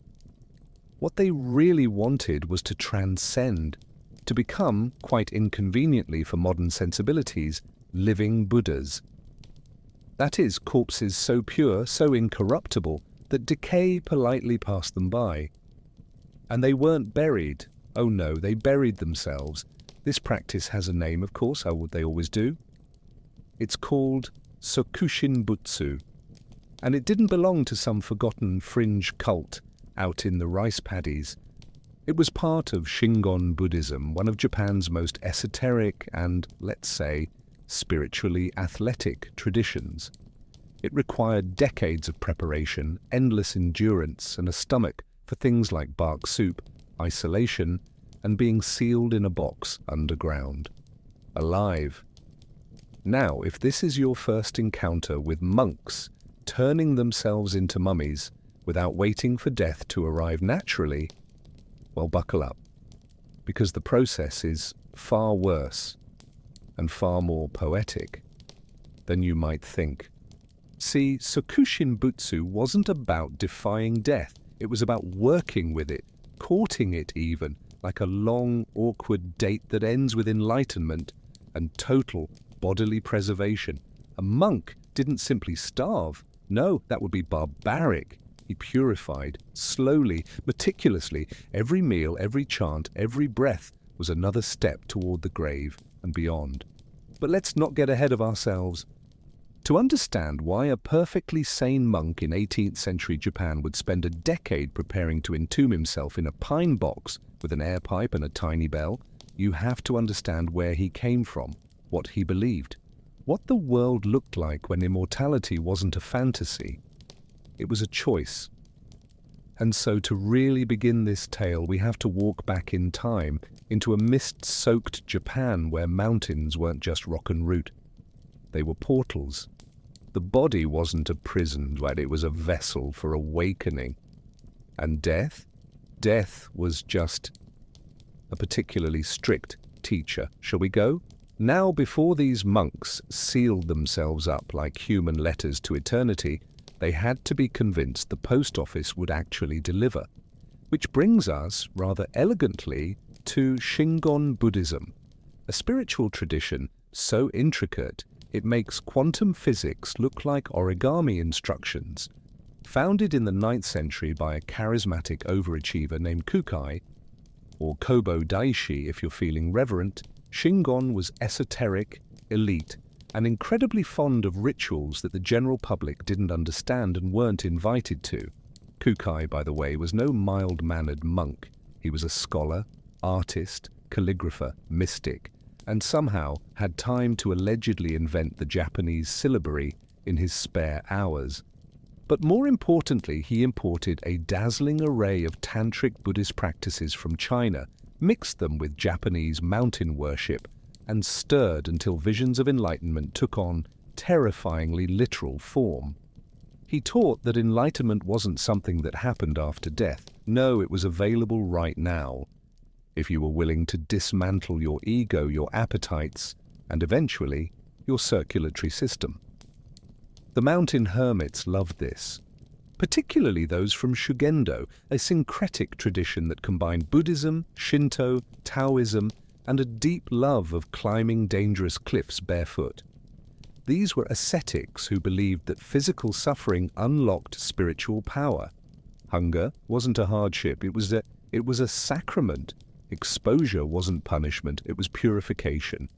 What they really wanted was to transcend, to become, quite inconveniently for modern sensibilities, living Buddhas. That is, corpses so pure, so incorruptible, that decay politely passed them by. And they weren't buried. Oh no, they buried themselves. This practice has a name, of course, they always do. It's called Sokushin Butsu, and it didn't belong to some forgotten fringe cult out in the rice paddies. It was part of Shingon Buddhism, one of Japan's most esoteric and, let's say, spiritually athletic traditions. It required decades of preparation, endless endurance, and a stomach for things like bark soup, isolation, and being sealed in a box underground. Alive. Now, if this is your first encounter with monks turning themselves into mummies without waiting for death to arrive naturally, well, buckle up, because the process is far worse and far more poetic than you might think. See, Sokushin Butsu wasn't about defying death. It was about working with it, courting it even, like a long, awkward date that ends with enlightenment and total bodily preservation. A monk didn't simply starve. No, that would be barbaric. He purified, slowly, meticulously. Every meal, every chant, every breath was another step toward the grave and beyond. But let's not get ahead of ourselves. To understand why a perfectly sane monk in 18th century Japan would spend a decade preparing to entomb himself in a pine box with an air pipe and a tiny bell, you have to understand where he came from, what he believed, what the world looked like when immortality wasn't a fantasy. It was a choice. And so to really begin this tale, we have to walk back in time into a mist-soaked Japan where mountains weren't just rock and root. They were portals. The body wasn't a prison, right? It was a vessel for awakening. And death? Death was just a particularly strict teacher. Shall we go? Now, before these monks sealed themselves up like human letters to eternity, They had to be convinced the post office would actually deliver. Which brings us, rather elegantly, to Shingon Buddhism, a spiritual tradition so intricate it makes quantum physics look like origami instructions. Founded in the 9th century by a charismatic overachiever named Kukai, or Kobo Daishi if you're feeling reverent, Shingon was esoteric, elite, and incredibly fond of rituals that the general public didn't understand and weren't invited to. Kukai, by the way, was no mild-mannered monk. He was a scholar, artist, calligrapher, mystic, and somehow had time to allegedly invent the Japanese syllabary in his spare hours. But more importantly, he imported a dazzling array of tantric Buddhist practices from China, mixed them with Japanese mountain worship, and stirred until visions of enlightenment took on terrifyingly literal form. He taught that enlightenment wasn't something that happened after death. No, it was available right now, if you were willing to dismantle your ego, your appetites, and eventually your circulatory system. The mountain hermits loved this, particularly those from Shugendo, a syncretic tradition that combined Buddhism, Shinto, Taoism, and a deep love of climbing dangerous cliffs barefoot. These were ascetics who believed that physical suffering unlocked spiritual power. Hunger wasn't a hardship, it was a sacrament. Exposure wasn't punishment, it was purification.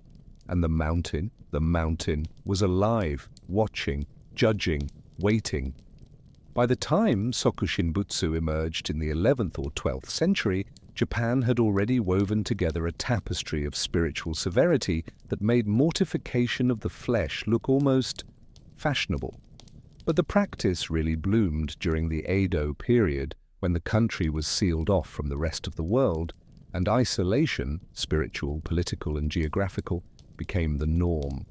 And the mountain was alive, watching, judging, waiting. By the time Sokushinbutsu emerged in the 11th or 12th century, Japan had already woven together a tapestry of spiritual severity that made mortification of the flesh look almost fashionable. But the practice really bloomed during the Edo period, when the country was sealed off from the rest of the world, and isolation, spiritual, political, and geographical, became the norm.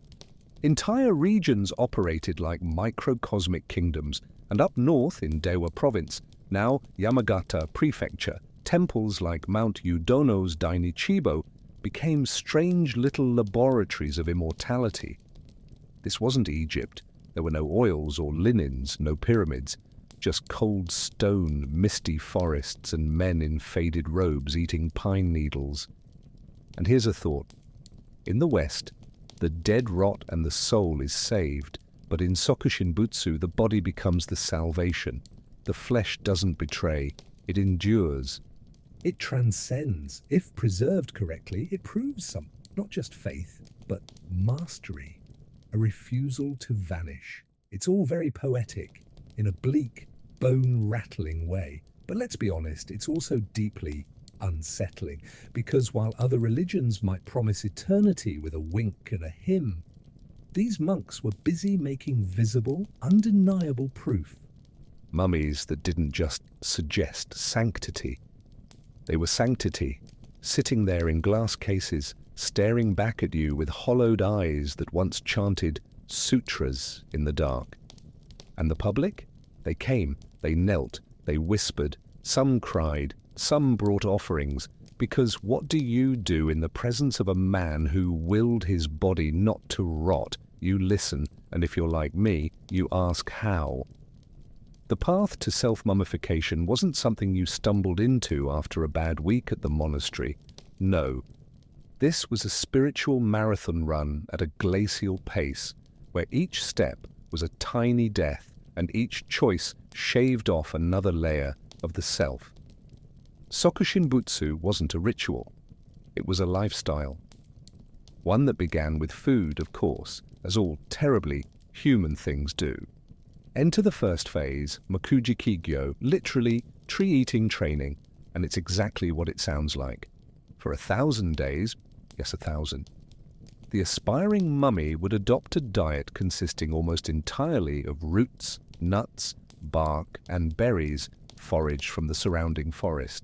Entire regions operated like microcosmic kingdoms, and up north in Dewa province, now Yamagata prefecture, temples like Mount Udono's Dainichibo became strange little laboratories of immortality. This wasn't Egypt. There were no oils or linens, no pyramids, just cold stone, misty forests, and men in faded robes eating pine needles. And here's a thought. In the West, the dead rot and the soul is saved, but in Sokushinbutsu the body becomes the salvation. The flesh doesn't betray, it endures. It transcends. If preserved correctly, it proves something, not just faith, but mastery, a refusal to vanish. It's all very poetic, in a bleak, bone-rattling way. But let's be honest, it's also deeply unsettling, because while other religions might promise eternity with a wink and a hymn, these monks were busy making visible, undeniable proof. Mummies that didn't just suggest sanctity. They were sanctity, sitting there in glass cases, staring back at you with hollowed eyes that once chanted sutras in the dark. And the public? They came, they knelt, they whispered, some cried, some brought offerings, because what do you do in the presence of a man who willed his body not to rot? You listen, and if you're like me, you ask how. The path to self-mummification wasn't something you stumbled into after a bad week at the monastery. No. This was a spiritual marathon run at a glacial pace, where each step was a tiny death, and each choice shaved off another layer of the self. Sokushinbutsu wasn't a ritual. It was a lifestyle. One that began with food, of course, as all terribly human things do. Enter the first phase, Makuji Kigyo, literally tree-eating training, and it's exactly what it sounds like. For 1,000 days, yes, 1,000, the aspiring mummy would adopt a diet consisting almost entirely of roots, nuts, bark, and berries foraged from the surrounding forest.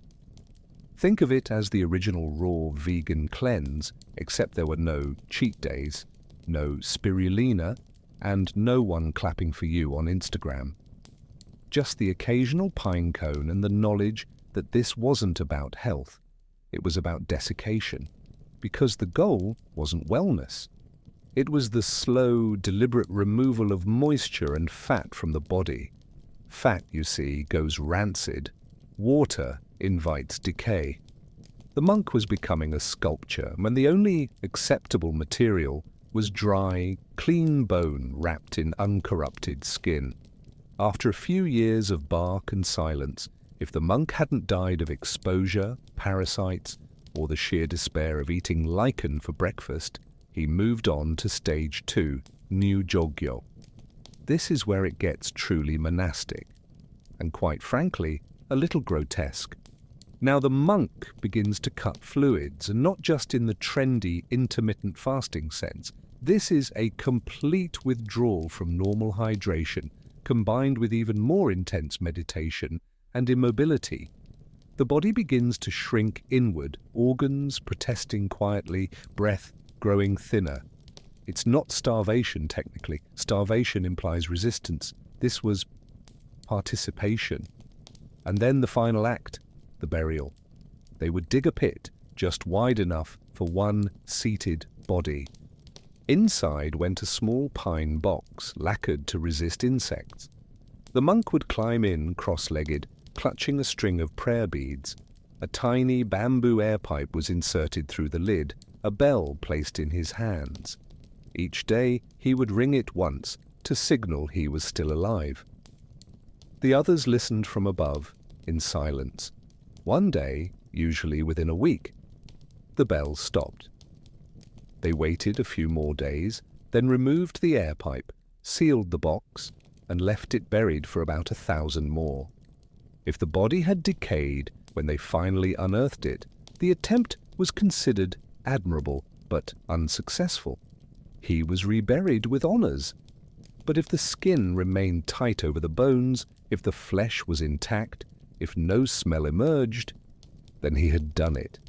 Think of it as the original raw vegan cleanse, except there were no cheat days, no spirulina, and no one clapping for you on Instagram. Just the occasional pine cone and the knowledge that this wasn't about health. It was about desiccation, because the goal wasn't wellness. It was the slow, deliberate removal of moisture and fat from the body. Fat, you see, goes rancid. Water invites decay. The monk was becoming a sculpture when the only acceptable material was dry, clean bone wrapped in uncorrupted skin. After a few years of bark and silence, if the monk hadn't died of exposure, parasites, or the sheer despair of eating lichen for breakfast, he moved on to stage 2, New Jogyo. This is where it gets truly monastic, and quite frankly, a little grotesque. Now the monk begins to cut fluids, and not just in the trendy intermittent fasting sense. This is a complete withdrawal from normal hydration, combined with even more intense meditation and immobility. The body begins to shrink inward, organs protesting quietly, breath growing thinner. It's not starvation technically. Starvation implies resistance. This was participation. And then the final act, the burial. They would dig a pit just wide enough for one seated body. Inside went a small pine box, lacquered to resist insects. The monk would climb in cross-legged, clutching a string of prayer beads. A tiny bamboo air pipe was inserted through the lid, a bell placed in his hands. Each day he would ring it once to signal he was still alive. The others listened from above, in silence. One day, usually within a week, the bell stopped. They waited a few more days, then removed the air pipe, sealed the box, and left it buried for about 1,000 more. If the body had decayed when they finally unearthed it, the attempt was considered admirable but unsuccessful. He was reburied with honors. But if the skin remained tight over the bones, if the flesh was intact, if no smell emerged, then he had done it.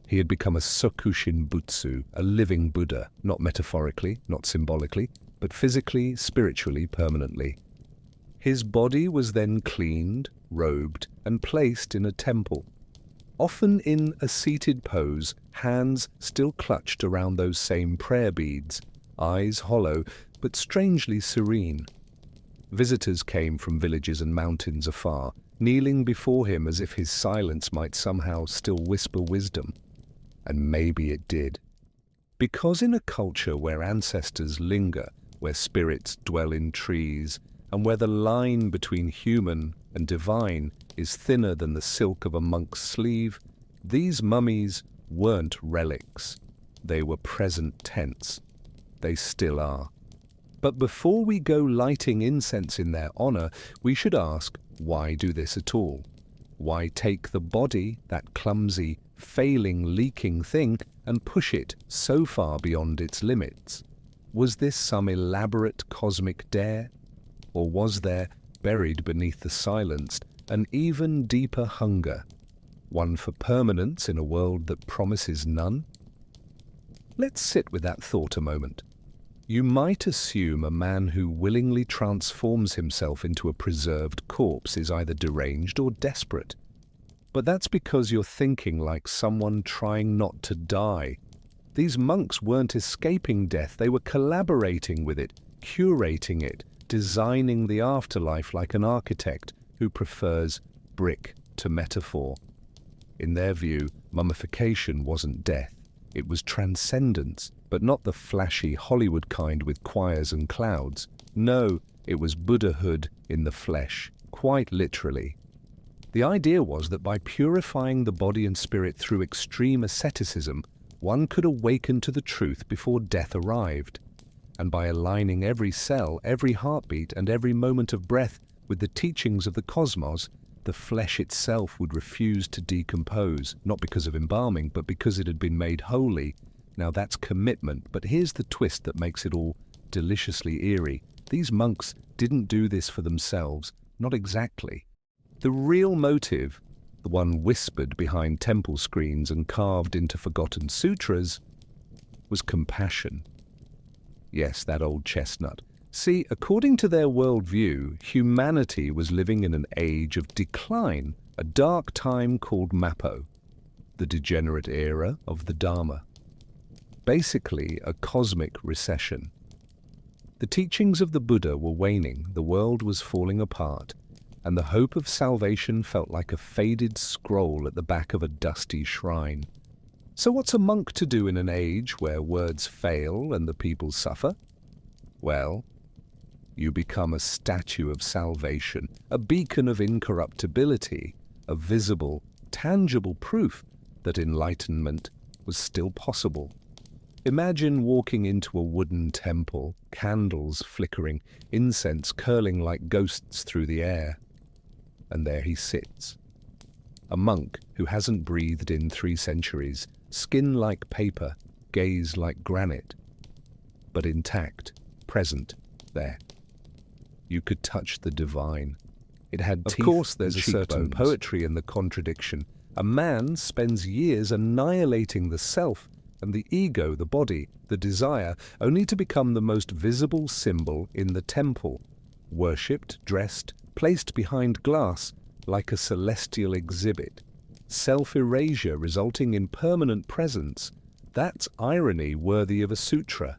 He had become a Sokushin Butsu, a living Buddha, not metaphorically, not symbolically, but physically, spiritually, permanently. His body was then cleaned, robed, and placed in a temple, often in a seated pose, hands still clutched around those same prayer beads, eyes hollow, but strangely serene. Visitors came from villages and mountains afar, kneeling before him as if his silence might somehow still whisper wisdom. And maybe it did. Because in a culture where ancestors linger, where spirits dwell in trees, and where the line between human and divine is thinner than the silk of a monk's sleeve, these mummies weren't relics. They were present tense. They still are. But before we go lighting incense in their honor, we should ask, why do this at all? Why take the body, that clumsy, failing, leaking thing, and push it so far beyond its limits? Was this some elaborate cosmic dare? Or was there, buried beneath the silence, an even deeper hunger, one for permanence in a world that promises none? Let's sit with that thought a moment. You might assume a man who willingly transforms himself into a preserved corpse is either deranged or desperate. But that's because you're thinking like someone trying not to die. These monks weren't escaping death, they were collaborating with it, curating it, designing the afterlife like an architect who prefers brick to metaphor. In their view, mummification wasn't death, it was transcendence, but not the flashy Hollywood kind with choirs and clouds. No, it was Buddhahood in the flesh, quite literally. The idea was that by purifying the body and spirit through extreme asceticism, one could awaken to the truth before death arrived. And by aligning every cell, every heartbeat, and every moment of breath with the teachings of the cosmos, the flesh itself would refuse to decompose, not because of embalming, but because it had been made holy. Now that's commitment, but here's the twist that makes it all deliciously eerie. These monks didn't do this for themselves, not exactly. The real motive, the one whispered behind temple screens and carved into forgotten sutras, was compassion. Yes, that old chestnut. See, according to their worldview, humanity was living in an age of decline, a dark time called Mappo, the degenerate era of the Dharma. Basically, a cosmic recession. The teachings of the Buddha were waning, the world was falling apart, and the hope of salvation felt like a faded scroll at the back of a dusty shrine. So what's a monk to do in an age where words fail and the people suffer? Well, you become a statue of salvation, a beacon of incorruptibility, a visible, tangible proof that enlightenment was still possible. Imagine walking into a wooden temple, candles flickering, incense curling like ghosts through the air. And there he sits, a monk who hasn't breathed in 3 centuries, skin like paper, gaze like granite, but intact, present, there. You could touch the divine. It had teeth. Of course, there's a certain poetry in the contradiction. A man spends years annihilating the self and the ego, the body, the desire, only to become the most visible symbol in the temple, worshipped, dressed, placed behind glass like a celestial exhibit. Self-erasure resulting in permanent presence. That's irony worthy of a sutra.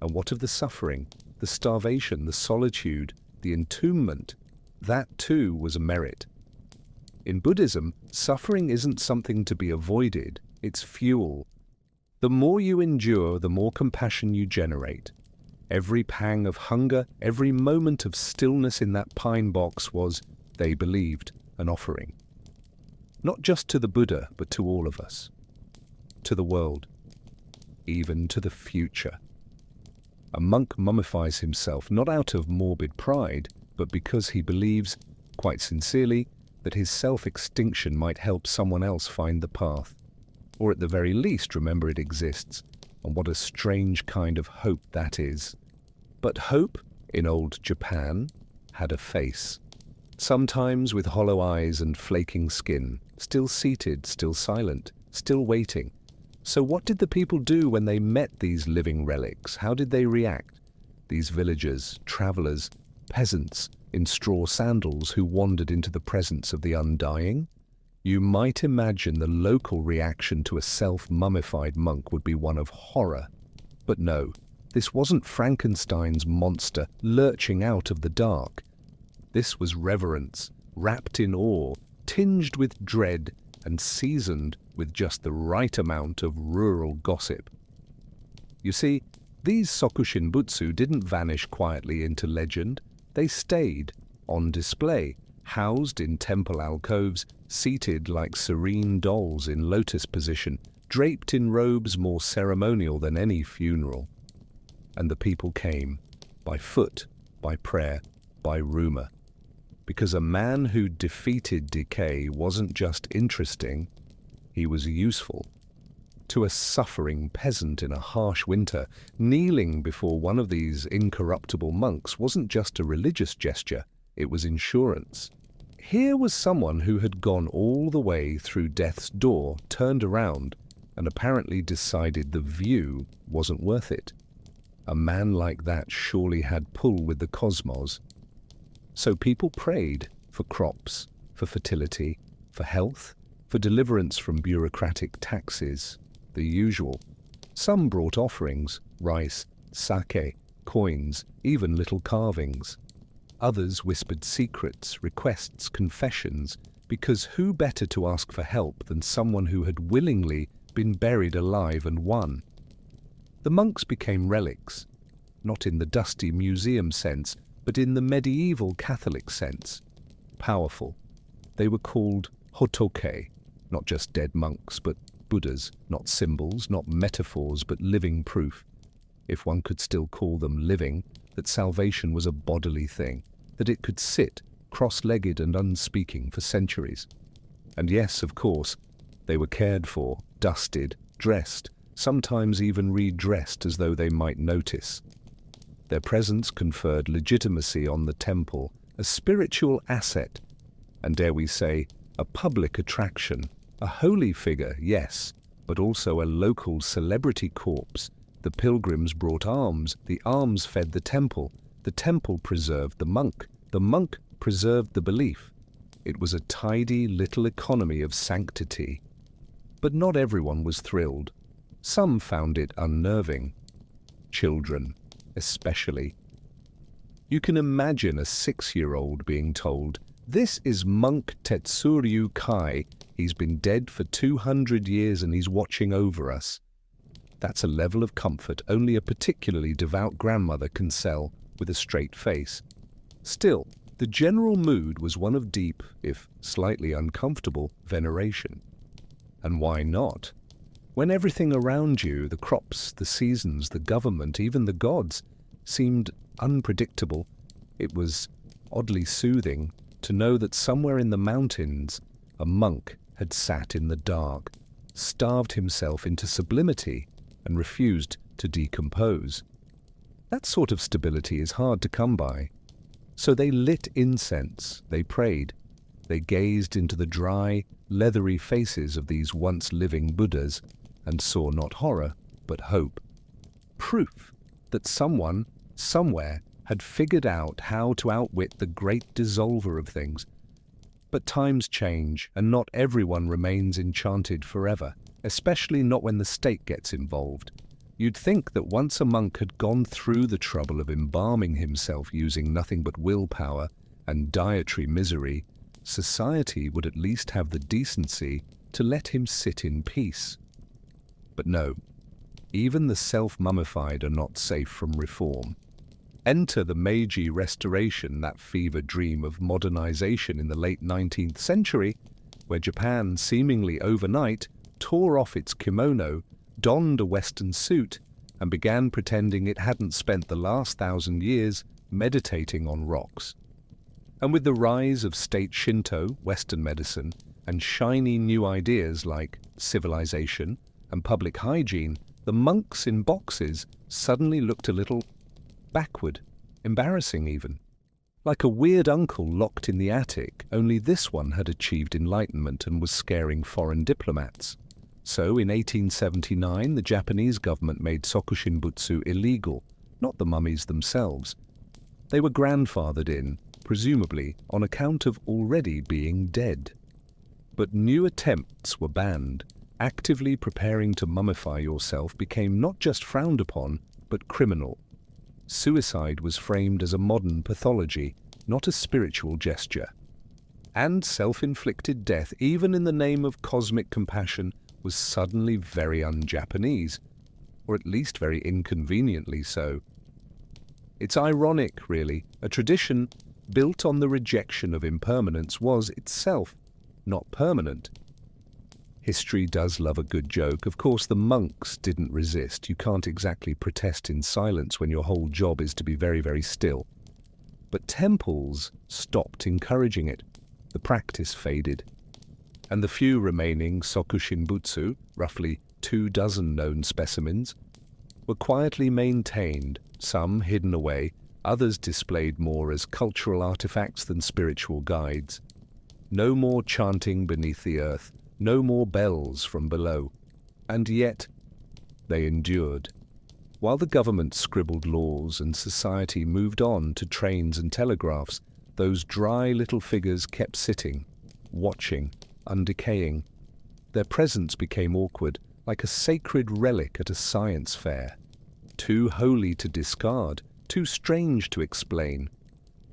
And what of the suffering, the starvation, the solitude, the entombment? That too was a merit. In Buddhism, suffering isn't something to be avoided, it's fuel. The more you endure, the more compassion you generate. Every pang of hunger, every moment of stillness in that pine box was, they believed, an offering. Not just to the Buddha, but to all of us. To the world. Even to the future. A monk mummifies himself not out of morbid pride, but because he believes, quite sincerely, that his self-extinction might help someone else find the path. Or at the very least remember it exists, and what a strange kind of hope that is. But hope, in old Japan, had a face. Sometimes with hollow eyes and flaking skin, still seated, still silent, still waiting. So what did the people do when they met these living relics? How did they react? These villagers, travelers, peasants in straw sandals who wandered into the presence of the undying? You might imagine the local reaction to a self-mummified monk would be one of horror. But no, this wasn't Frankenstein's monster lurching out of the dark. This was reverence, wrapped in awe, tinged with dread, and seasoned with just the right amount of rural gossip. You see, these Sokushinbutsu didn't vanish quietly into legend. They stayed, on display, housed in temple alcoves, seated like serene dolls in lotus position, draped in robes more ceremonial than any funeral. And the people came, by foot, by prayer, by rumor. Because a man who defeated decay wasn't just interesting, he was useful. To a suffering peasant in a harsh winter, kneeling before one of these incorruptible monks wasn't just a religious gesture, it was insurance. Here was someone who had gone all the way through death's door, turned around, and apparently decided the view wasn't worth it. A man like that surely had pull with the cosmos. So people prayed for crops, for fertility, for health, for deliverance from bureaucratic taxes, the usual. Some brought offerings, rice, sake, coins, even little carvings. Others whispered secrets, requests, confessions, because who better to ask for help than someone who had willingly been buried alive and won? The monks became relics, not in the dusty museum sense, but in the medieval Catholic sense. Powerful. They were called hotoke, not just dead monks, but Buddhas, not symbols, not metaphors, but living proof, if one could still call them living, that salvation was a bodily thing, that it could sit, cross-legged and unspeaking for centuries. And yes, of course, they were cared for, dusted, dressed, sometimes even redressed as though they might notice. Their presence conferred legitimacy on the temple, a spiritual asset, and dare we say, a public attraction, a holy figure, yes, but also a local celebrity corpse. The pilgrims brought alms, the alms fed the temple preserved the monk preserved the belief. It was a tidy little economy of sanctity. But not everyone was thrilled. Some found it unnerving. Children, especially. You can imagine a 6-year-old being told, This is monk Tetsuryu Kai. He's been dead for 200 years and he's watching over us. That's a level of comfort only a particularly devout grandmother can sell with a straight face. Still, the general mood was one of deep, if slightly uncomfortable, veneration. And why not? When everything around you, the crops, the seasons, the government, even the gods, seemed unpredictable, it was oddly soothing to know that somewhere in the mountains a monk had sat in the dark, starved himself into sublimity, and refused to decompose. That sort of stability is hard to come by. So they lit incense, they prayed, they gazed into the dry, leathery faces of these once living Buddhas and saw not horror, but hope. Proof that someone, somewhere, had figured out how to outwit the great dissolver of things. But times change, and not everyone remains enchanted forever, especially not when the state gets involved. You'd think that once a monk had gone through the trouble of embalming himself using nothing but willpower and dietary misery, society would at least have the decency to let him sit in peace. But no, even the self-mummified are not safe from reform. Enter the Meiji Restoration, that fever dream of modernization in the late 19th century, where Japan seemingly overnight tore off its kimono, donned a Western suit, and began pretending it hadn't spent the last 1,000 years meditating on rocks. And with the rise of state Shinto, Western medicine, and shiny new ideas like civilization and public hygiene, the monks in boxes suddenly looked a little backward, embarrassing even. Like a weird uncle locked in the attic, only this one had achieved enlightenment and was scaring foreign diplomats. So in 1879, the Japanese government made Sokushinbutsu illegal, not the mummies themselves. They were grandfathered in, presumably on account of already being dead. But new attempts were banned. Actively preparing to mummify yourself became not just frowned upon, but criminal. Suicide was framed as a modern pathology, not a spiritual gesture. And self-inflicted death, even in the name of cosmic compassion, was suddenly very un-Japanese, or at least very inconveniently so. It's ironic, really. A tradition built on the rejection of impermanence was itself not permanent. History does love a good joke. Of course, the monks didn't resist. You can't exactly protest in silence when your whole job is to be very, very still. But temples stopped encouraging it. The practice faded. And the few remaining Sokushinbutsu, roughly 24 known specimens, were quietly maintained, some hidden away, others displayed more as cultural artifacts than spiritual guides. No more chanting beneath the earth, no more bells from below. And yet, they endured. While the government scribbled laws and society moved on to trains and telegraphs, those dry little figures kept sitting, watching, undecaying. Their presence became awkward, like a sacred relic at a science fair. Too holy to discard, too strange to explain.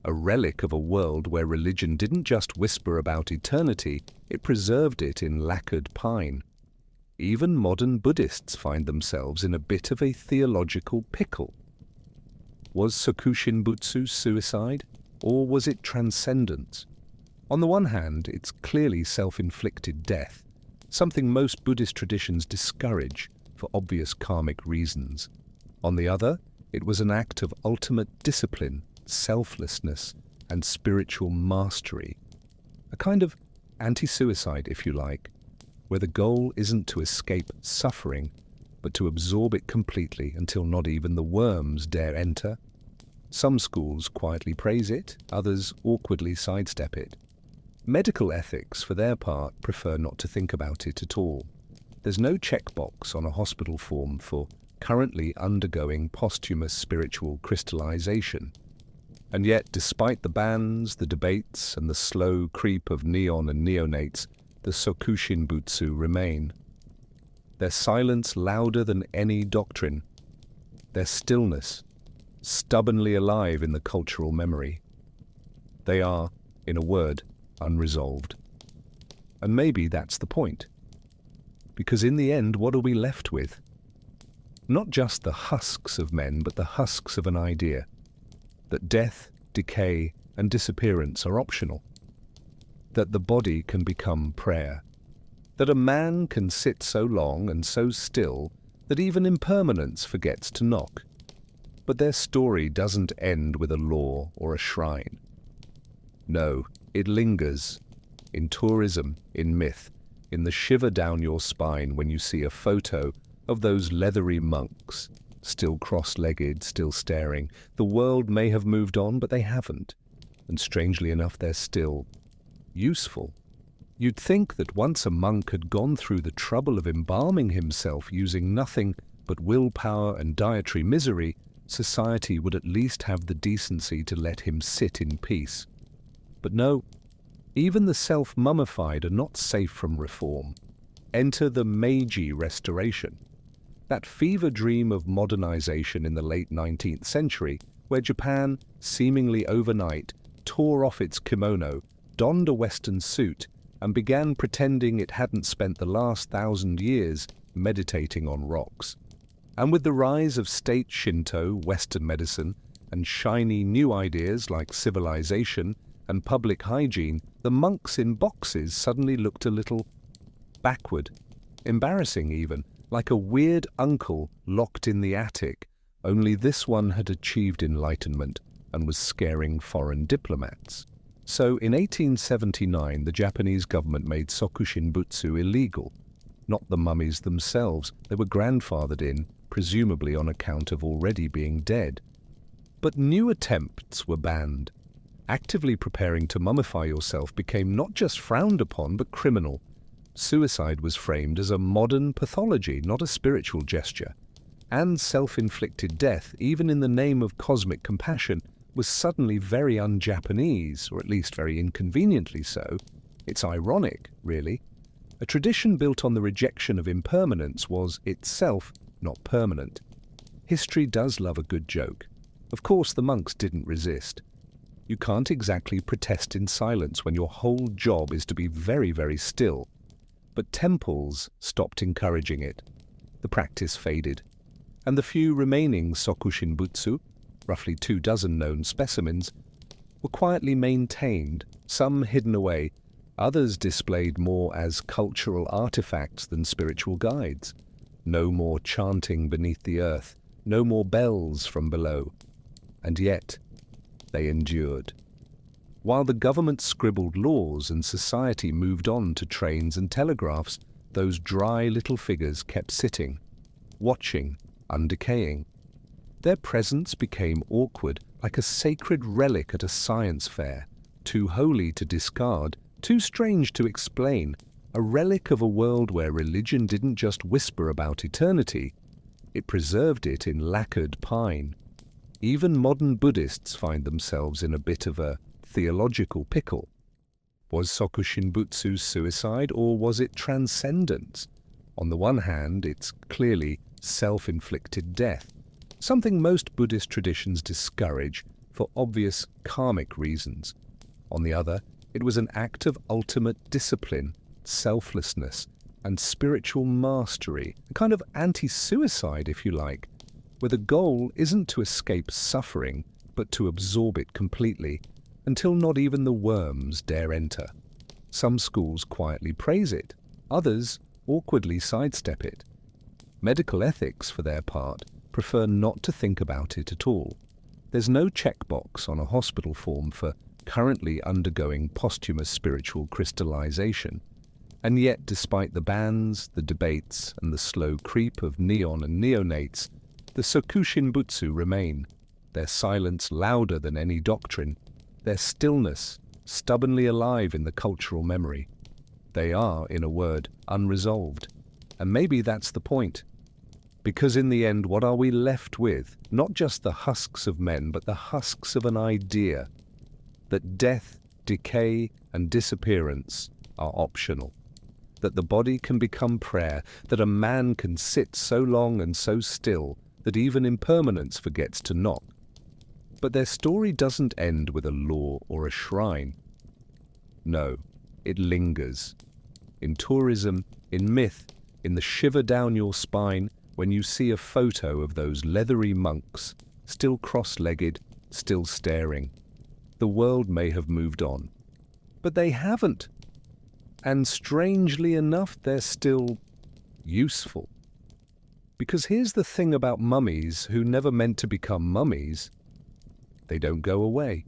A relic of a world where religion didn't just whisper about eternity, it preserved it in lacquered pine. Even modern Buddhists find themselves in a bit of a theological pickle. Was Sokushinbutsu suicide, or was it transcendence? On the one hand, it's clearly self-inflicted death, something most Buddhist traditions discourage for obvious karmic reasons. On the other, it was an act of ultimate discipline, selflessness, and spiritual mastery. A kind of anti-suicide, if you like, where the goal isn't to escape suffering, but to absorb it completely until not even the worms dare enter. Some schools quietly praise it, others awkwardly sidestep it. Medical ethics, for their part, prefer not to think about it at all. There's no checkbox on a hospital form for currently undergoing posthumous spiritual crystallization. And yet, despite the bans, the debates, and the slow creep of neon and neonates, the Sokushinbutsu remain. Their silence louder than any doctrine. Their stillness stubbornly alive in the cultural memory. They are In a word, unresolved. And maybe that's the point. Because in the end, what are we left with? Not just the husks of men, but the husks of an idea. That death, decay, and disappearance are optional. That the body can become prayer. That a man can sit so long and so still that even impermanence forgets to knock. But their story doesn't end with a law or a shrine. No, it lingers. In tourism, in myth, in the shiver down your spine when you see a photo of those leathery monks, still cross-legged, still staring. The world may have moved on, but they haven't. And strangely enough, they're still useful. You'd think that once a monk had gone through the trouble of embalming himself using nothing but willpower and dietary misery, society would at least have the decency to let him sit in peace. But no, even the self-mummified are not safe from reform. Enter the Meiji Restoration, that fever dream of modernization in the late 19th century, where Japan, seemingly overnight, tore off its kimono, donned a Western suit, and began pretending it hadn't spent the last 1,000 years meditating on rocks. And with the rise of state Shinto, Western medicine, and shiny new ideas like civilization and public hygiene, the monks in boxes suddenly looked a little backward, embarrassing even, like a weird uncle locked in the attic, only this one had achieved enlightenment and was scaring foreign diplomats. So in 1879, the Japanese government made Sokushinbutsu illegal. Not the mummies themselves, they were grandfathered in, presumably on account of already being dead. But new attempts were banned. Actively preparing to mummify yourself became not just frowned upon, but criminal. Suicide was framed as a modern pathology, not a spiritual gesture. And self-inflicted death, even in the name of cosmic compassion, was suddenly very un-Japanese, or at least very inconveniently so. It's ironic, really. A tradition built on the rejection of impermanence was itself not permanent. History does love a good joke. Of course, the monks didn't resist. You can't exactly protest in silence when your whole job is to be very, very still. But temples stopped encouraging it. The practice faded. And the few remaining Sokushinbutsu, roughly 24 known specimens, were quietly maintained, some hidden away, others displayed more as cultural artifacts than spiritual guides. No more chanting beneath the earth, no more bells from below. And yet, they endured. While the government scribbled laws and society moved on to trains and telegraphs, those dry little figures kept sitting, watching, undecaying. Their presence became awkward, like a sacred relic at a science fair, too holy to discard, too strange to explain, a relic of a world where religion didn't just whisper about eternity, it preserved it in lacquered pine. Even modern Buddhists find themselves in a bit of a theological pickle. Was Sokushinbutsu suicide, or was it transcendence? On the one hand, it's clearly self-inflicted death, something most Buddhist traditions discourage for obvious karmic reasons. On the other, it was an act of ultimate discipline, selflessness, and spiritual mastery, a kind of anti-suicide, if you like, where the goal isn't to escape suffering, but to absorb it completely, until not even the worms dare enter. Some schools quietly praise it, others awkwardly sidestep it. Medical ethics, for their part, prefer not to think about it at all. There's no checkbox on a hospital form for currently undergoing posthumous spiritual crystallization. And yet, despite the bans, the debates, and the slow creep of neon and neonates, the Sokushinbutsu remain, their silence louder than any doctrine, their stillness stubbornly alive in the cultural memory. They are, in a word, unresolved. And maybe that's the point. Because in the end, what are we left with? Not just the husks of men, but the husks of an idea that death, decay, and disappearance are optional. That the body can become prayer, that a man can sit so long and so still that even impermanence forgets to knock. But their story doesn't end with a law or a shrine. No, it lingers. In tourism, in myth, in the shiver down your spine when you see a photo of those leathery monks, still cross-legged, still staring. The world may have moved on, but they haven't. And strangely enough, they're still useful. Because here's the thing about mummies who never meant to become mummies. They don't go away.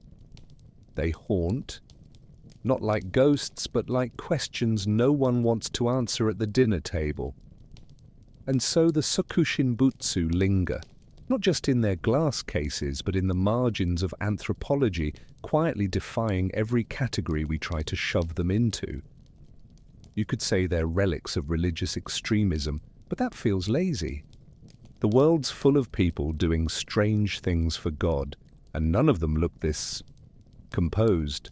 They haunt, not like ghosts, but like questions no one wants to answer at the dinner table. And so the Sokushinbutsu linger, not just in their glass cases, but in the margins of anthropology, quietly defying every category we try to shove them into. You could say they're relics of religious extremism, but that feels lazy. The world's full of people doing strange things for God, and none of them look this composed.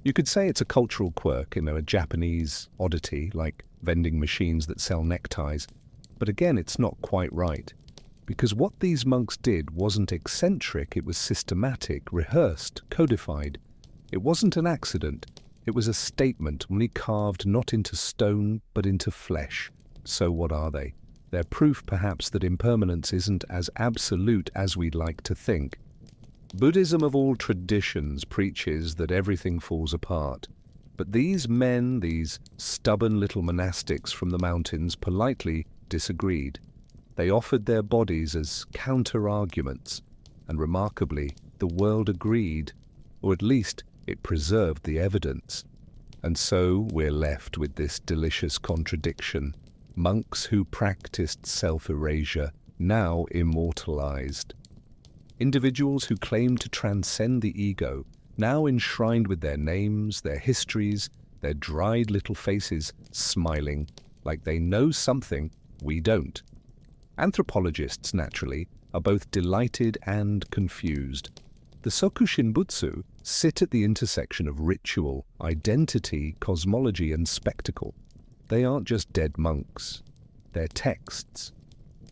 You could say it's a cultural quirk, a Japanese oddity, like vending machines that sell neckties. But again, it's not quite right. Because what these monks did wasn't eccentric, it was systematic, rehearsed, codified. It wasn't an accident. It was a statement, only carved not into stone, but into flesh. So what are they? They're proof, perhaps, that impermanence isn't as absolute as we'd like to think. Buddhism of all traditions preaches that everything falls apart. But these men, these stubborn little monastics from the mountains, politely disagreed. They offered their bodies as counter-arguments, and remarkably, the world agreed, or at least it preserved the evidence. And so we're left with this delicious contradiction. Monks who practiced self-erasure, now immortalized. Individuals who claim to transcend the ego, now enshrined with their names, their histories, their dried little faces, smiling, like they know something we don't. Anthropologists, naturally, are both delighted and confused. The Sokushinbutsu sit at the intersection of ritual, identity, cosmology, and spectacle. They aren't just dead monks. They're texts.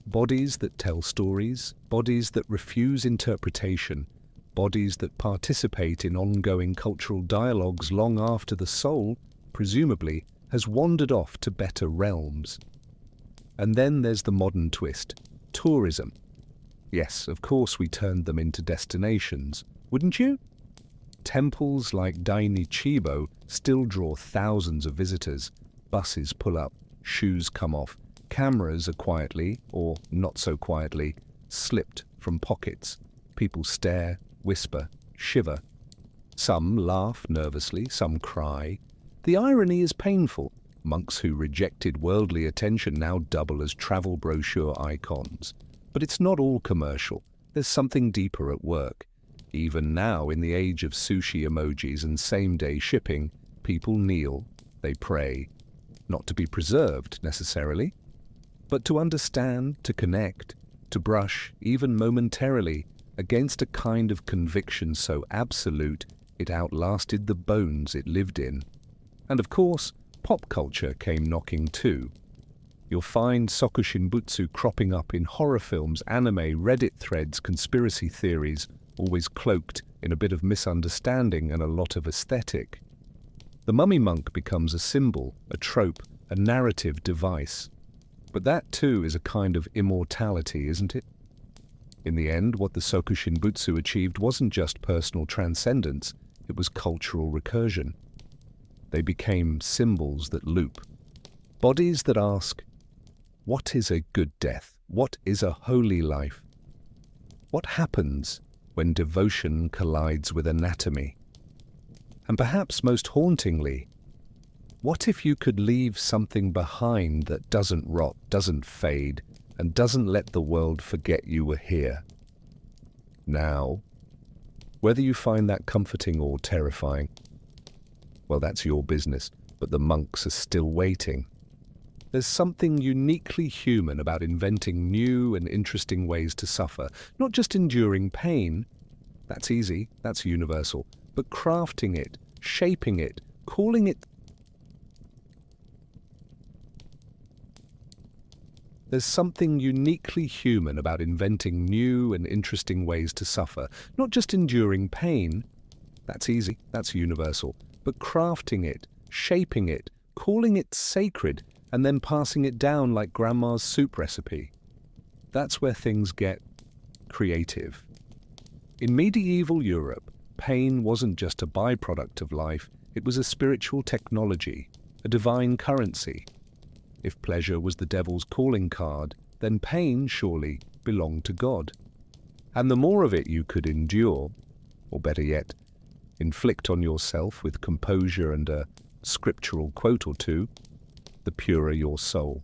Bodies that tell stories, bodies that refuse interpretation, bodies that participate in ongoing cultural dialogues long after the soul, presumably, has wandered off to better realms. And then there's the modern twist, tourism. Yes, of course we turned them into destinations, wouldn't you? Temples like Dainichibo still draw thousands of visitors. Buses pull up, shoes come off, cameras are quietly, or not so quietly, slipped from pockets. People stare, whisper, shiver. Some laugh nervously, some cry. The irony is painful. Monks who rejected worldly attention now double as travel brochure icons. But it's not all commercial. There's something deeper at work. Even now, in the age of sushi emojis and same-day shipping, people kneel, they pray. Not to be preserved, necessarily, but to understand, to connect, to brush, even momentarily, against a kind of conviction so absolute it outlasted the bones it lived in. And of course, pop culture came knocking too. You'll find Sokushinbutsu cropping up in horror films, anime, Reddit threads, conspiracy theories, always cloaked in a bit of misunderstanding and a lot of aesthetic. The mummy monk becomes a symbol, a trope, a narrative device. But that too is a kind of immortality, isn't it? In the end, what the Sokushinbutsu achieved wasn't just personal transcendence, it was cultural recursion. They became symbols that loop. Bodies that ask, what is a good death? What is a holy life? What happens when devotion collides with anatomy? And perhaps most hauntingly, what if you could leave something behind that doesn't rot, doesn't fade, and doesn't let the world forget you were here? Now, whether you find that comforting or terrifying, well, that's your business, but the monks are still waiting. There's something uniquely human about inventing new and interesting ways to suffer, not just enduring pain. That's easy, that's universal, but crafting it, shaping it, calling it. There's something uniquely human about inventing new and interesting ways to suffer, not just enduring pain. That's easy, that's universal, but crafting it, shaping it, calling it sacred, and then passing it down like grandma's soup recipe. That's where things get creative. In medieval Europe, pain wasn't just a byproduct of life, it was a spiritual technology, a divine currency. If pleasure was the devil's calling card, then pain surely belonged to God. And the more of it you could endure, or better yet, inflict on yourself with composure and a scriptural quote or two, the purer your soul.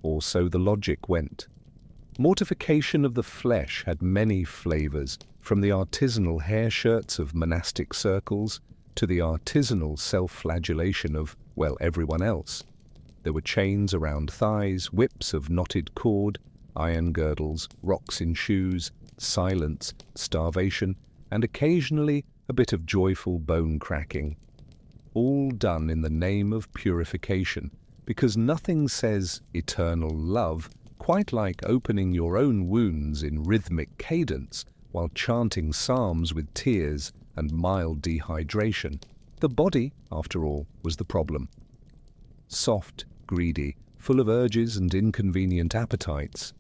Or so the logic went. Mortification of the flesh had many flavors, from the artisanal hair shirts of monastic circles to the artisanal self-flagellation of, well, everyone else. There were chains around thighs, whips of knotted cord, iron girdles, rocks in shoes, silence, starvation, and occasionally a bit of joyful bone cracking. All done in the name of purification, because nothing says eternal love quite like opening your own wounds in rhythmic cadence while chanting psalms with tears and mild dehydration. The body, after all, was the problem. Soft, greedy, full of urges and inconvenient appetites.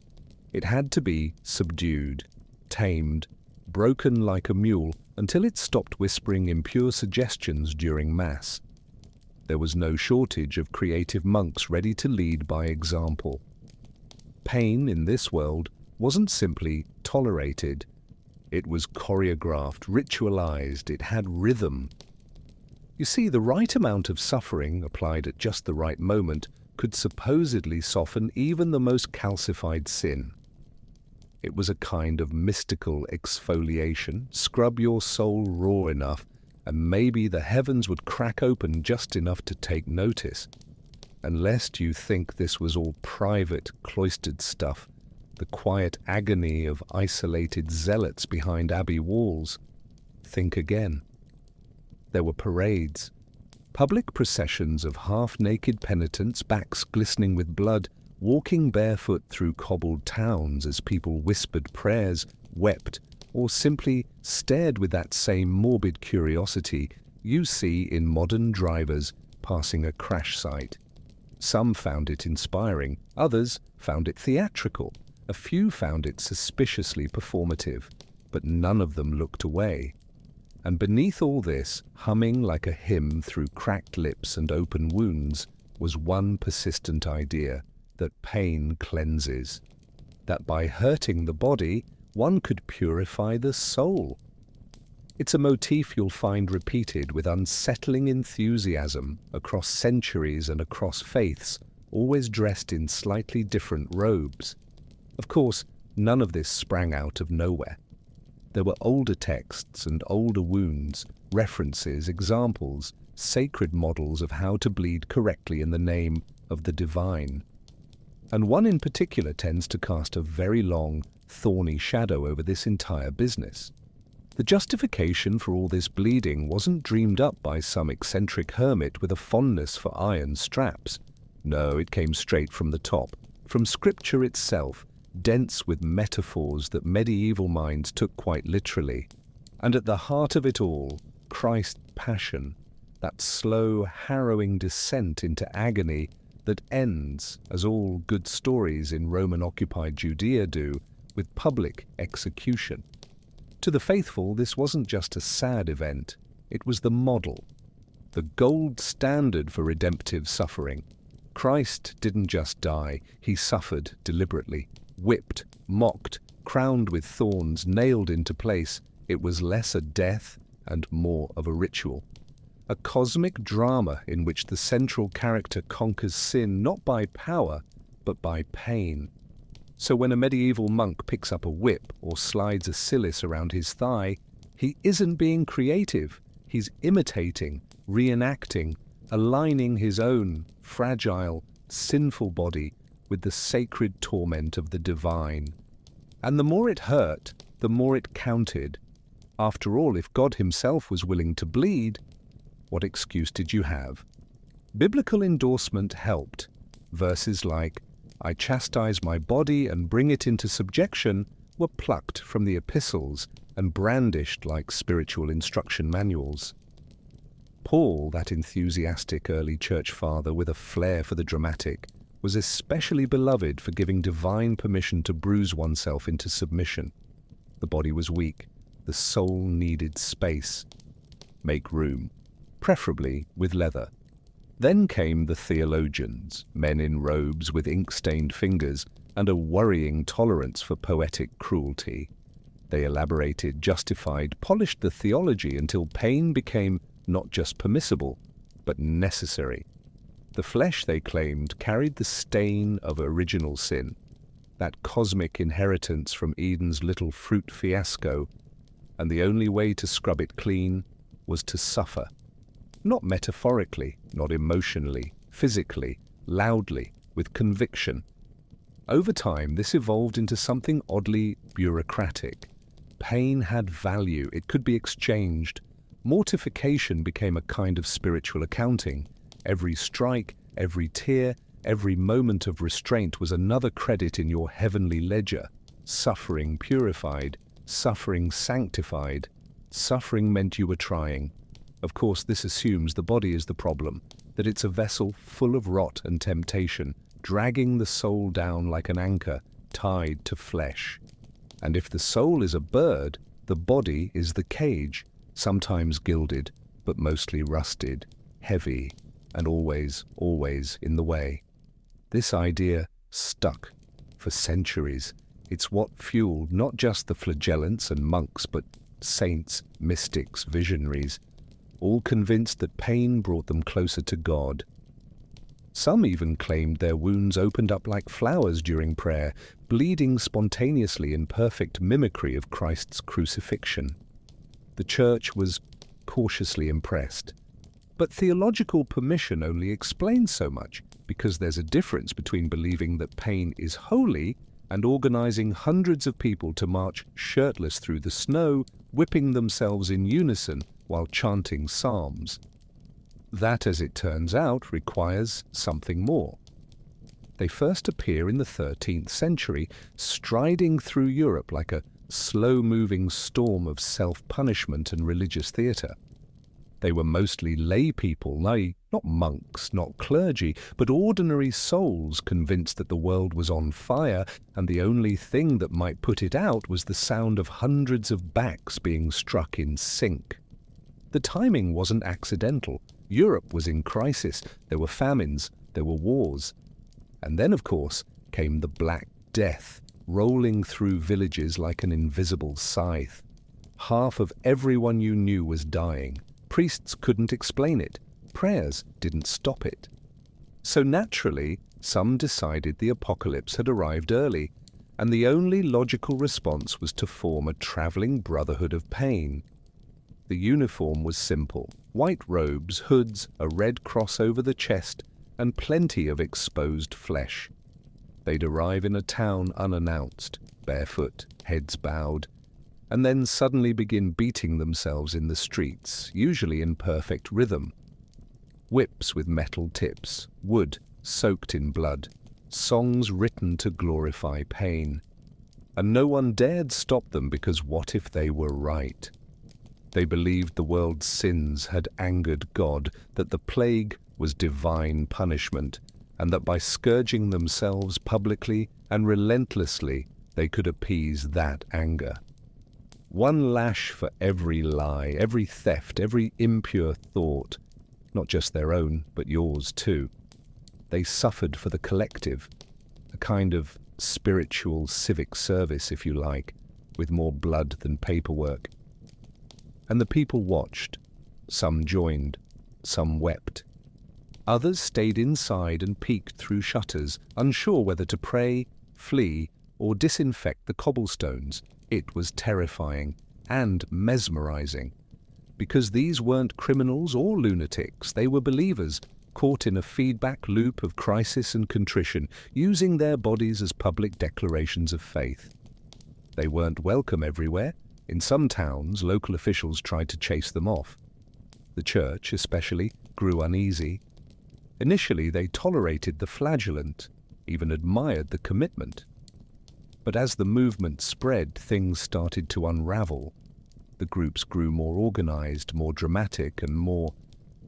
It had to be subdued, tamed, broken like a mule until it stopped whispering impure suggestions during Mass. There was no shortage of creative monks ready to lead by example. Pain in this world wasn't simply tolerated. It was choreographed, ritualized, it had rhythm. You see, the right amount of suffering, applied at just the right moment, could supposedly soften even the most calcified sin. It was a kind of mystical exfoliation, scrub your soul raw enough, and maybe the heavens would crack open just enough to take notice. And lest you think this was all private, cloistered stuff, the quiet agony of isolated zealots behind abbey walls, think again. There were parades, public processions of half-naked penitents, backs glistening with blood, walking barefoot through cobbled towns as people whispered prayers, wept, or simply stared with that same morbid curiosity you see in modern drivers passing a crash site. Some found it inspiring, others found it theatrical, a few found it suspiciously performative, but none of them looked away. And beneath all this, humming like a hymn through cracked lips and open wounds, was one persistent idea, that pain cleanses, that by hurting the body, one could purify the soul. It's a motif you'll find repeated with unsettling enthusiasm across centuries and across faiths, always dressed in slightly different robes. Of course, none of this sprang out of nowhere. There were older texts and older wounds, references, examples, sacred models of how to bleed correctly in the name of the divine. And one in particular tends to cast a very long, thorny shadow over this entire business. The justification for all this bleeding wasn't dreamed up by some eccentric hermit with a fondness for iron straps. No, it came straight from the top, from Scripture itself, dense with metaphors that medieval minds took quite literally. And at the heart of it all, Christ's passion, that slow, harrowing descent into agony that ends, as all good stories in Roman-occupied Judea do, with public execution. To the faithful, this wasn't just a sad event, it was the model, the gold standard for redemptive suffering. Christ didn't just die, he suffered deliberately, whipped, mocked, crowned with thorns, nailed into place. It was less a death and more of a ritual. A cosmic drama in which the central character conquers sin not by power, but by pain. So when a medieval monk picks up a whip or slides a cilice around his thigh, he isn't being creative, he's imitating, reenacting, aligning his own fragile, sinful body with the sacred torment of the divine. And the more it hurt, the more it counted. After all, if God himself was willing to bleed, what excuse did you have? Biblical endorsement helped. Verses like, "I chastise my body and bring it into subjection," were plucked from the epistles and brandished like spiritual instruction manuals. Paul, that enthusiastic early church father with a flair for the dramatic, was especially beloved for giving divine permission to bruise oneself into submission. The body was weak, the soul needed space. Make room, preferably with leather. Then came the theologians, men in robes with ink-stained fingers and a worrying tolerance for poetic cruelty. They elaborated, justified, polished the theology until pain became not just permissible, but necessary. The flesh, they claimed, carried the stain of original sin, that cosmic inheritance from Eden's little fruit fiasco, and the only way to scrub it clean was to suffer. Not metaphorically, not emotionally, physically, loudly, with conviction. Over time, this evolved into something oddly bureaucratic. Pain had value, it could be exchanged. Mortification became a kind of spiritual accounting. Every strike, every tear, every moment of restraint was another credit in your heavenly ledger. Suffering purified, suffering sanctified. Suffering meant you were trying. Of course, this assumes the body is the problem, that it's a vessel full of rot and temptation, dragging the soul down like an anchor, tied to flesh. And if the soul is a bird, the body is the cage, sometimes gilded, but mostly rusted, heavy, and always, always in the way. This idea stuck for centuries. It's what fueled not just the flagellants and monks, but saints, mystics, visionaries, all convinced that pain brought them closer to God. Some even claimed their wounds opened up like flowers during prayer, bleeding spontaneously in perfect mimicry of Christ's crucifixion. The church was cautiously impressed. But theological permission only explains so much, because there's a difference between believing that pain is holy and organizing hundreds of people to march shirtless through the snow, whipping themselves in unison while chanting psalms. That, as it turns out, requires something more. They first appear in the 13th century, striding through Europe like a slow-moving storm of self-punishment and religious theatre. They were mostly lay people, not monks, not clergy, but ordinary souls convinced that the world was on fire, and the only thing that might put it out was the sound of hundreds of backs being struck in sync. The timing wasn't accidental. Europe was in crisis. There were famines, there were wars. And then, of course, came the Black Death, rolling through villages like an invisible scythe. Half of everyone you knew was dying. Priests couldn't explain it. Prayers didn't stop it. So naturally, some decided the apocalypse had arrived early, and the only logical response was to form a traveling brotherhood of pain. The uniform was simple: white robes, hoods, a red cross over the chest, and plenty of exposed flesh. They'd arrive in a town unannounced, barefoot, heads bowed, and then suddenly begin beating themselves in the streets, usually in perfect rhythm. Whips with metal tips, wood soaked in blood, songs written to glorify pain. And no one dared stop them, because what if they were right? They believed the world's sins had angered God, that the plague was divine punishment, and that by scourging themselves publicly and relentlessly they could appease that anger. One lash for every lie, every theft, every impure thought, not just their own, but yours too. They suffered for the collective, a kind of spiritual civic service, if you like, with more blood than paperwork. And the people watched. Some joined, some wept. Others stayed inside and peeked through shutters, unsure whether to pray, flee, or disinfect the cobblestones. It was terrifying and mesmerizing, because these weren't criminals or lunatics. They were believers, caught in a feedback loop of crisis and contrition, using their bodies as public declarations of faith. They weren't welcome everywhere. In some towns, local officials tried to chase them off. The church, especially, grew uneasy. Initially, they tolerated the flagellant, even admired the commitment. But as the movement spread, things started to unravel. The groups grew more organized, more dramatic, and more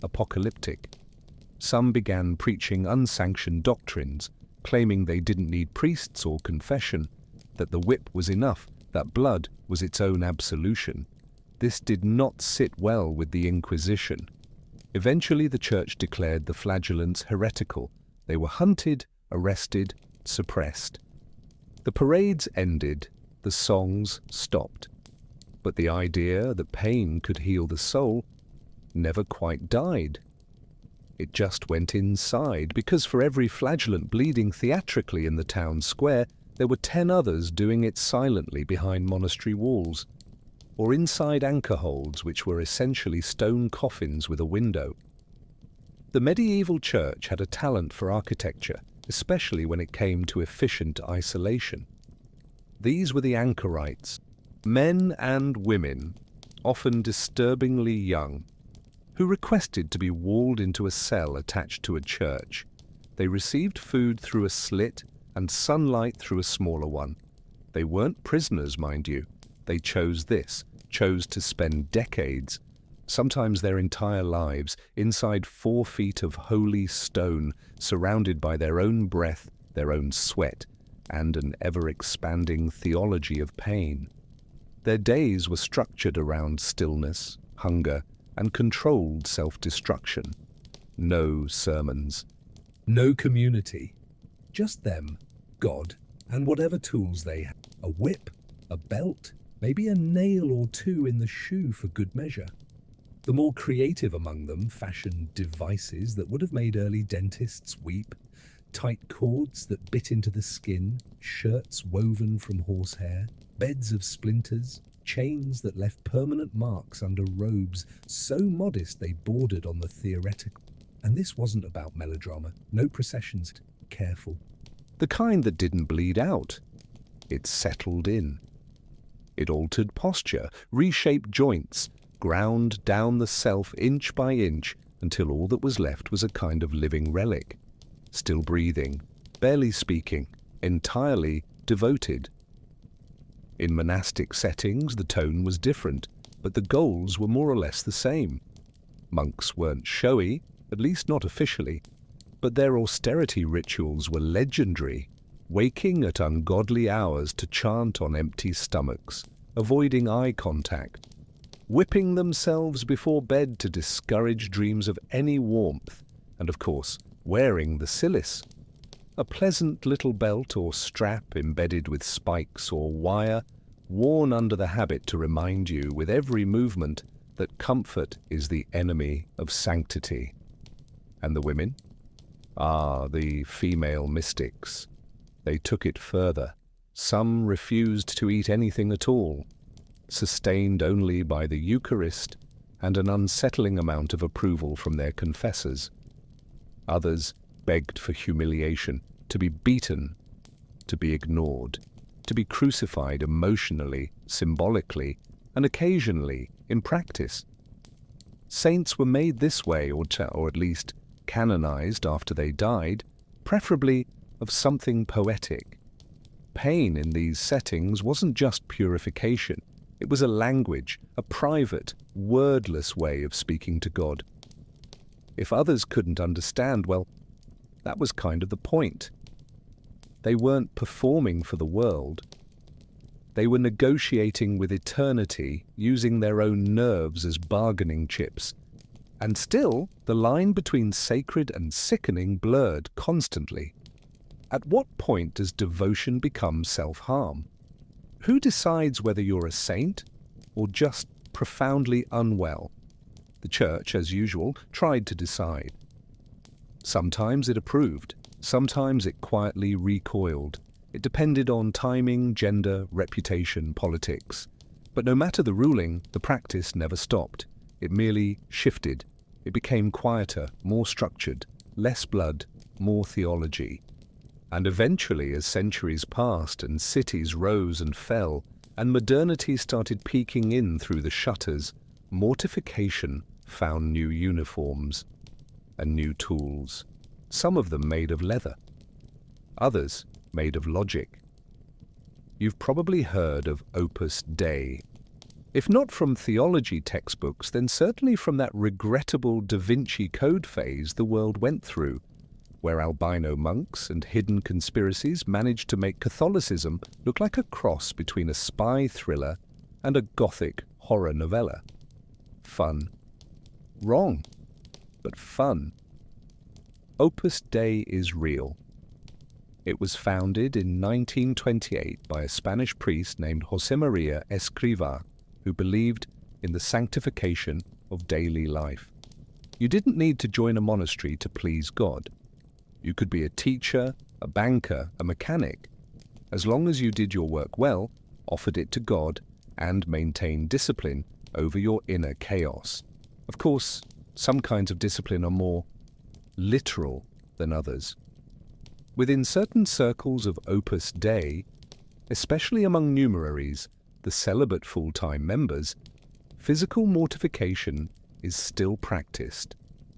apocalyptic. Some began preaching unsanctioned doctrines, claiming they didn't need priests or confession, that the whip was enough, that blood was its own absolution. This did not sit well with the Inquisition. Eventually the church declared the flagellants heretical. They were hunted, arrested, suppressed. The parades ended, the songs stopped. But the idea that pain could heal the soul never quite died. It just went inside, because for every flagellant bleeding theatrically in the town square, there were 10 others doing it silently behind monastery walls, or inside anchor holds, which were essentially stone coffins with a window. The medieval church had a talent for architecture, especially when it came to efficient isolation. These were the anchorites, men and women, often disturbingly young, who requested to be walled into a cell attached to a church. They received food through a slit and sunlight through a smaller one. They weren't prisoners, mind you. They chose to spend decades, sometimes their entire lives, inside 4 feet of holy stone, surrounded by their own breath, their own sweat, and an ever-expanding theology of pain. Their days were structured around stillness, hunger, and controlled self-destruction. No sermons. No community. Just them, God, and whatever tools they had. A whip, a belt, maybe a nail or 2 in the shoe for good measure. The more creative among them fashioned devices that would have made early dentists weep. Tight cords that bit into the skin, shirts woven from horsehair, beds of splinters, chains that left permanent marks under robes so modest they bordered on the theoretical. And this wasn't about melodrama. No processions. Careful. The kind that didn't bleed out. It settled in. It altered posture, reshaped joints, ground down the self inch by inch until all that was left was a kind of living relic. Still breathing, barely speaking, entirely devoted. In monastic settings, the tone was different, but the goals were more or less the same. Monks weren't showy, at least not officially, but their austerity rituals were legendary, waking at ungodly hours to chant on empty stomachs, avoiding eye contact, whipping themselves before bed to discourage dreams of any warmth, and of course, wearing the cilice, a pleasant little belt or strap embedded with spikes or wire, worn under the habit to remind you with every movement that comfort is the enemy of sanctity. And the women? The female mystics. They took it further. Some refused to eat anything at all, sustained only by the Eucharist and an unsettling amount of approval from their confessors. Others begged for humiliation, to be beaten, to be ignored, to be crucified emotionally, symbolically, and occasionally in practice. Saints were made this way, or at least canonized after they died, preferably of something poetic. Pain in these settings wasn't just purification. It was a language, a private, wordless way of speaking to God. If others couldn't understand, well, that was kind of the point. They weren't performing for the world. They were negotiating with eternity, using their own nerves as bargaining chips. And still, the line between sacred and sickening blurred constantly. At what point does devotion become self-harm? Who decides whether you're a saint or just profoundly unwell? The church, as usual, tried to decide. Sometimes it approved, sometimes it quietly recoiled. It depended on timing, gender, reputation, politics. But no matter the ruling, the practice never stopped. It merely shifted. It became quieter, more structured, less blood, more theology. And eventually, as centuries passed and cities rose and fell, and modernity started peeking in through the shutters, mortification found new uniforms and new tools, some of them made of leather, others made of logic. You've probably heard of Opus Dei, If not from theology textbooks, then certainly from that regrettable Da Vinci Code phase the world went through, where albino monks and hidden conspiracies managed to make Catholicism look like a cross between a spy thriller and a gothic horror novella. Fun. Wrong, but fun. Opus Dei is real. It was founded in 1928 by a Spanish priest named Josemaria Escrivá, who believed in the sanctification of daily life. You didn't need to join a monastery to please God. You could be a teacher, a banker, a mechanic. As long as you did your work well, offered it to God, and maintained discipline over your inner chaos. Of course, some kinds of discipline are more literal than others. Within certain circles of Opus Dei, especially among numeraries, the celibate full-time members, physical mortification is still practiced,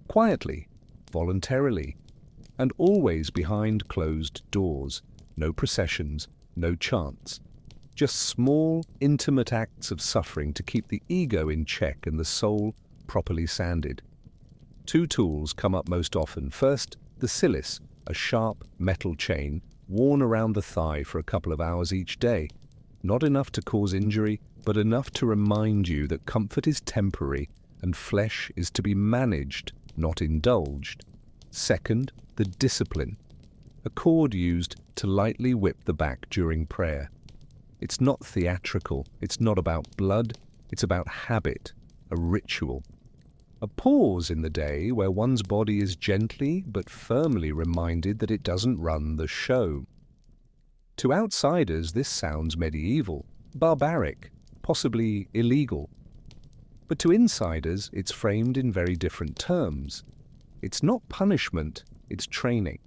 quietly, voluntarily, and always behind closed doors. No processions, no chants, just small, intimate acts of suffering to keep the ego in check and the soul properly sanded. Two tools come up most often. First, the cilice, a sharp metal chain worn around the thigh for a couple of hours each day. Not enough to cause injury, but enough to remind you that comfort is temporary and flesh is to be managed, not indulged. Second, the discipline, a cord used to lightly whip the back during prayer. It's not theatrical, it's not about blood, it's about habit, a ritual. A pause in the day where one's body is gently but firmly reminded that it doesn't run the show. To outsiders, this sounds medieval, barbaric, possibly illegal. But to insiders, it's framed in very different terms. It's not punishment, it's training.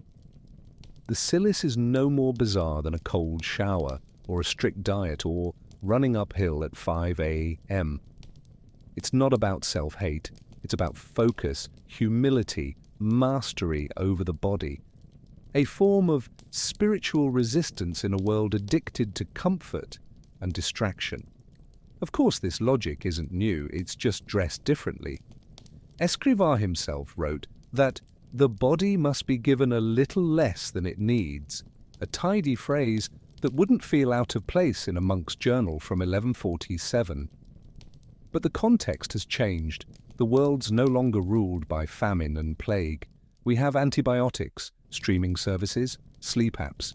The cilice is no more bizarre than a cold shower, or a strict diet, or running uphill at 5 a.m. It's not about self-hate, it's about focus, humility, mastery over the body. A form of spiritual resistance in a world addicted to comfort and distraction. Of course, this logic isn't new, it's just dressed differently. Escrivá himself wrote that the body must be given a little less than it needs, a tidy phrase that wouldn't feel out of place in a monk's journal from 1147. But the context has changed. The world's no longer ruled by famine and plague. We have antibiotics, streaming services, sleep apps.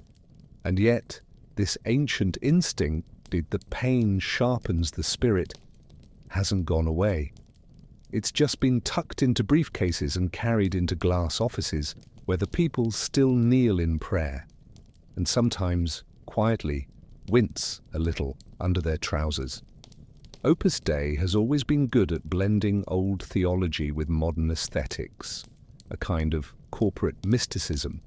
And yet, this ancient instinct, the pain sharpens the spirit, hasn't gone away. It's just been tucked into briefcases and carried into glass offices, where the people still kneel in prayer, and sometimes, quietly, wince a little under their trousers. Opus Dei has always been good at blending old theology with modern aesthetics, a kind of corporate mysticism.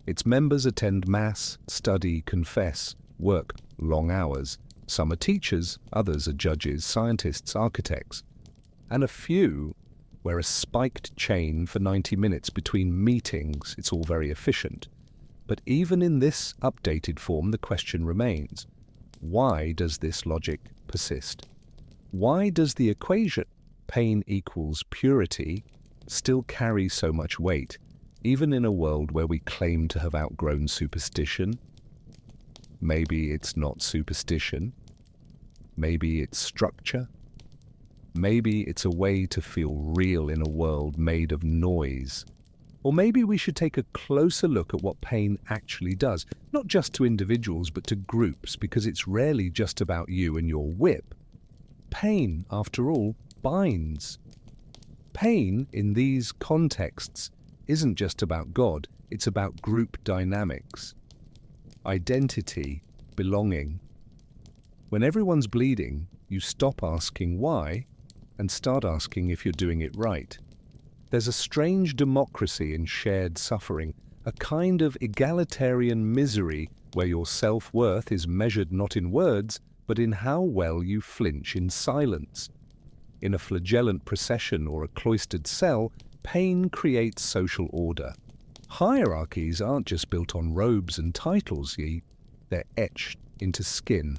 Its members attend Mass, study, confess, work long hours. Some are teachers, others are judges, scientists, architects. And a few wear a spiked chain for 90 minutes between meetings. It's all very efficient. But even in this updated form, the question remains, why does this logic persist? Why does the equation, pain equals purity, still carry so much weight, even in a world where we claim to have outgrown superstition? Maybe it's not superstition. Maybe it's structure. Maybe it's a way to feel real in a world made of noise. Or maybe we should take a closer look at what pain actually does, not just to individuals but to groups, because it's rarely just about you and your whip. Pain, after all, binds. Pain, in these contexts, isn't just about God, it's about group dynamics. Identity, belonging. When everyone's bleeding, you stop asking why and start asking if you're doing it right. There's a strange democracy in shared suffering, a kind of egalitarian misery where your self-worth is measured not in words, but in how well you flinch in silence. In a flagellant procession or a cloistered cell, pain creates social order. Hierarchies aren't just built on robes and titles, they're etched into skin.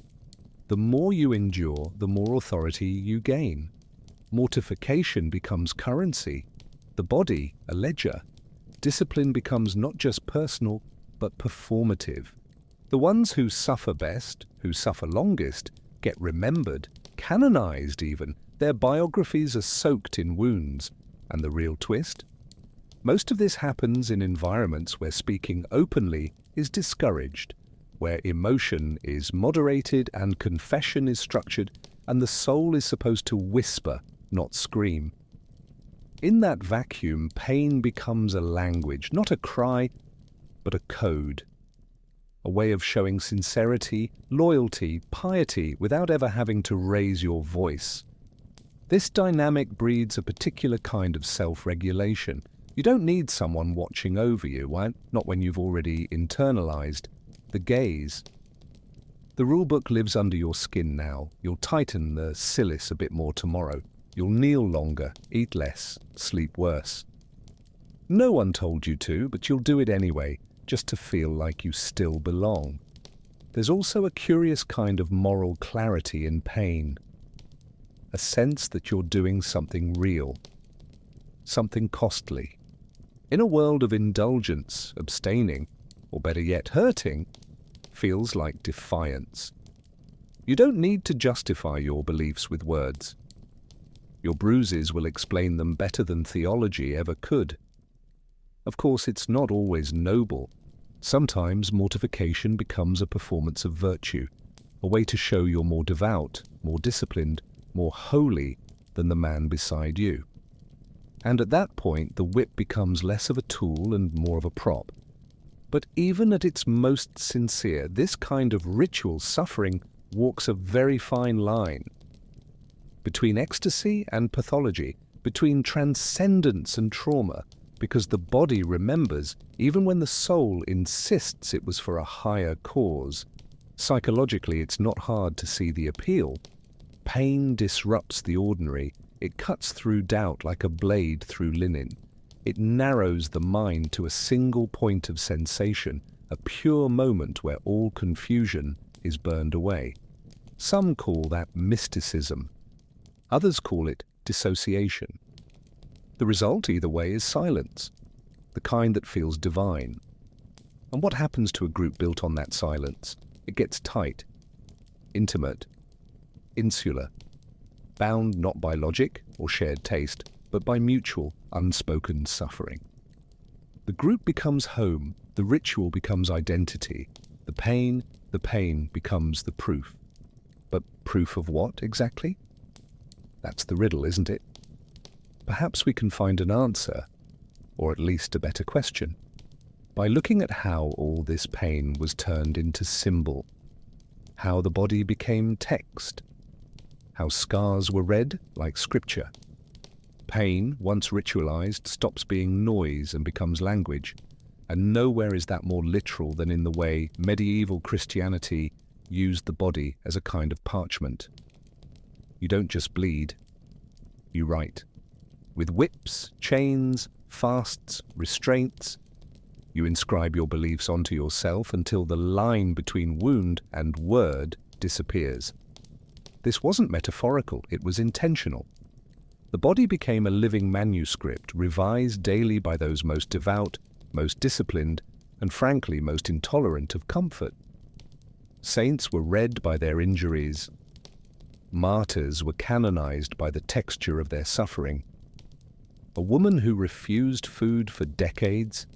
The more you endure, the more authority you gain. Mortification becomes currency, the body a ledger. Discipline becomes not just personal, but performative. The ones who suffer best, who suffer longest, get remembered, canonized even. Their biographies are soaked in wounds. And the real twist? Most of this happens in environments where speaking openly is discouraged, where emotion is moderated and confession is structured, and the soul is supposed to whisper, not scream. In that vacuum, pain becomes a language, not a cry, but a code. A way of showing sincerity, loyalty, piety, without ever having to raise your voice. This dynamic breeds a particular kind of self-regulation. You don't need someone watching over you, not when you've already internalized the gaze. The rulebook lives under your skin now. You'll tighten the silice a bit more tomorrow. You'll kneel longer, eat less, sleep worse. No one told you to, but you'll do it anyway, just to feel like you still belong. There's also a curious kind of moral clarity in pain. A sense that you're doing something real, something costly. In a world of indulgence, abstaining, or better yet, hurting, feels like defiance. You don't need to justify your beliefs with words. Your bruises will explain them better than theology ever could. Of course, it's not always noble. Sometimes mortification becomes a performance of virtue, a way to show you're more devout, more disciplined, more holy than the man beside you. And at that point, the whip becomes less of a tool and more of a prop. But even at its most sincere, this kind of ritual suffering walks a very fine line. Between ecstasy and pathology, between transcendence and trauma, because the body remembers even when the soul insists it was for a higher cause. Psychologically, it's not hard to see the appeal. Pain disrupts the ordinary. It cuts through doubt like a blade through linen. It narrows the mind to a single point of sensation, a pure moment where all confusion is burned away. Some call that mysticism. Others call it dissociation. The result, either way, is silence, the kind that feels divine. And what happens to a group built on that silence? It gets tight, intimate, insular, bound not by logic or shared taste, but by mutual, unspoken suffering. The group becomes home, the ritual becomes identity, the pain becomes the proof. But proof of what, exactly? That's the riddle, isn't it? Perhaps we can find an answer, or at least a better question, by looking at how all this pain was turned into symbol, how the body became text, how scars were read like scripture. Pain, once ritualized, stops being noise and becomes language, and nowhere is that more literal than in the way medieval Christianity used the body as a kind of parchment. You don't just bleed, you write. With whips, chains, fasts, restraints, you inscribe your beliefs onto yourself until the line between wound and word disappears. This wasn't metaphorical, it was intentional. The body became a living manuscript, revised daily by those most devout, most disciplined, and frankly most intolerant of comfort. Saints were read by their injuries. Martyrs were canonized by the texture of their suffering. A woman who refused food for decades,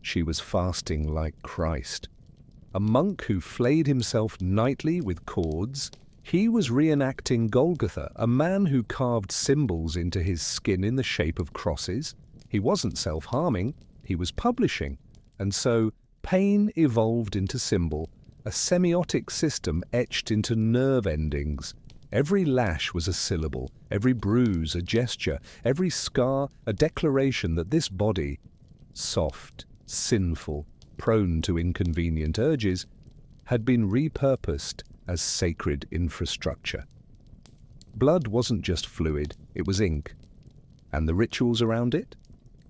she was fasting like Christ. A monk who flayed himself nightly with cords, he was reenacting Golgotha. A man who carved symbols into his skin in the shape of crosses, he wasn't self-harming, he was publishing. And so pain evolved into symbol, a semiotic system etched into nerve endings. Every lash was a syllable, every bruise a gesture, every scar a declaration that this body, soft, sinful, prone to inconvenient urges, had been repurposed as sacred infrastructure. Blood wasn't just fluid, it was ink. And the rituals around it?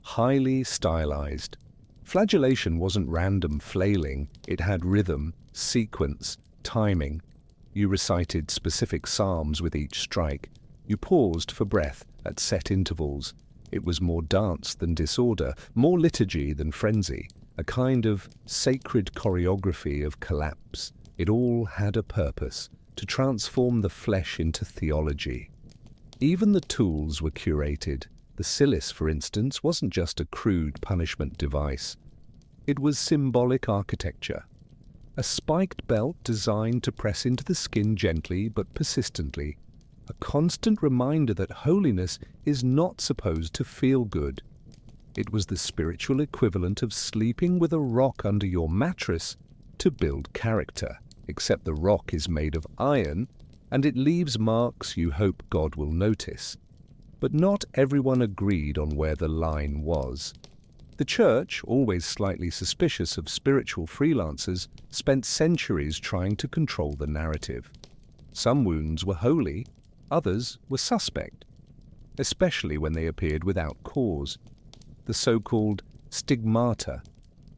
Highly stylized. Flagellation wasn't random flailing, it had rhythm, sequence, timing. You recited specific psalms with each strike. You paused for breath at set intervals. It was more dance than disorder, more liturgy than frenzy, a kind of sacred choreography of collapse. It all had a purpose, to transform the flesh into theology. Even the tools were curated. The cilis, for instance, wasn't just a crude punishment device. It was symbolic architecture. A spiked belt designed to press into the skin gently but persistently. A constant reminder that holiness is not supposed to feel good. It was the spiritual equivalent of sleeping with a rock under your mattress to build character, except the rock is made of iron and it leaves marks you hope God will notice. But not everyone agreed on where the line was. The church, always slightly suspicious of spiritual freelancers, spent centuries trying to control the narrative. Some wounds were holy, others were suspect, especially when they appeared without cause. The so-called stigmata,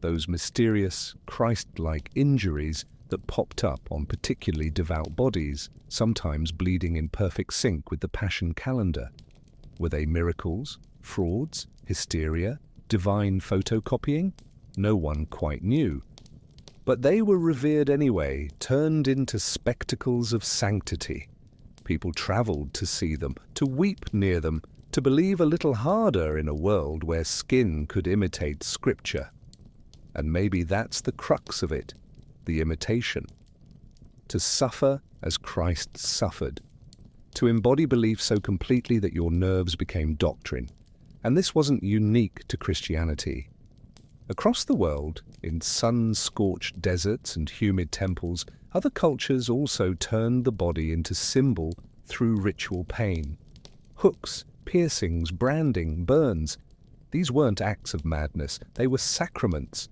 those mysterious, Christ-like injuries that popped up on particularly devout bodies, sometimes bleeding in perfect sync with the Passion calendar. Were they miracles, frauds, hysteria, divine photocopying? No one quite knew. But they were revered anyway, turned into spectacles of sanctity. People travelled to see them, to weep near them, to believe a little harder in a world where skin could imitate scripture. And maybe that's the crux of it, the imitation. To suffer as Christ suffered. To embody belief so completely that your nerves became doctrine. And this wasn't unique to Christianity. Across the world, in sun-scorched deserts and humid temples, other cultures also turned the body into symbol through ritual pain. Hooks, piercings, branding, burns. These weren't acts of madness, they were sacraments.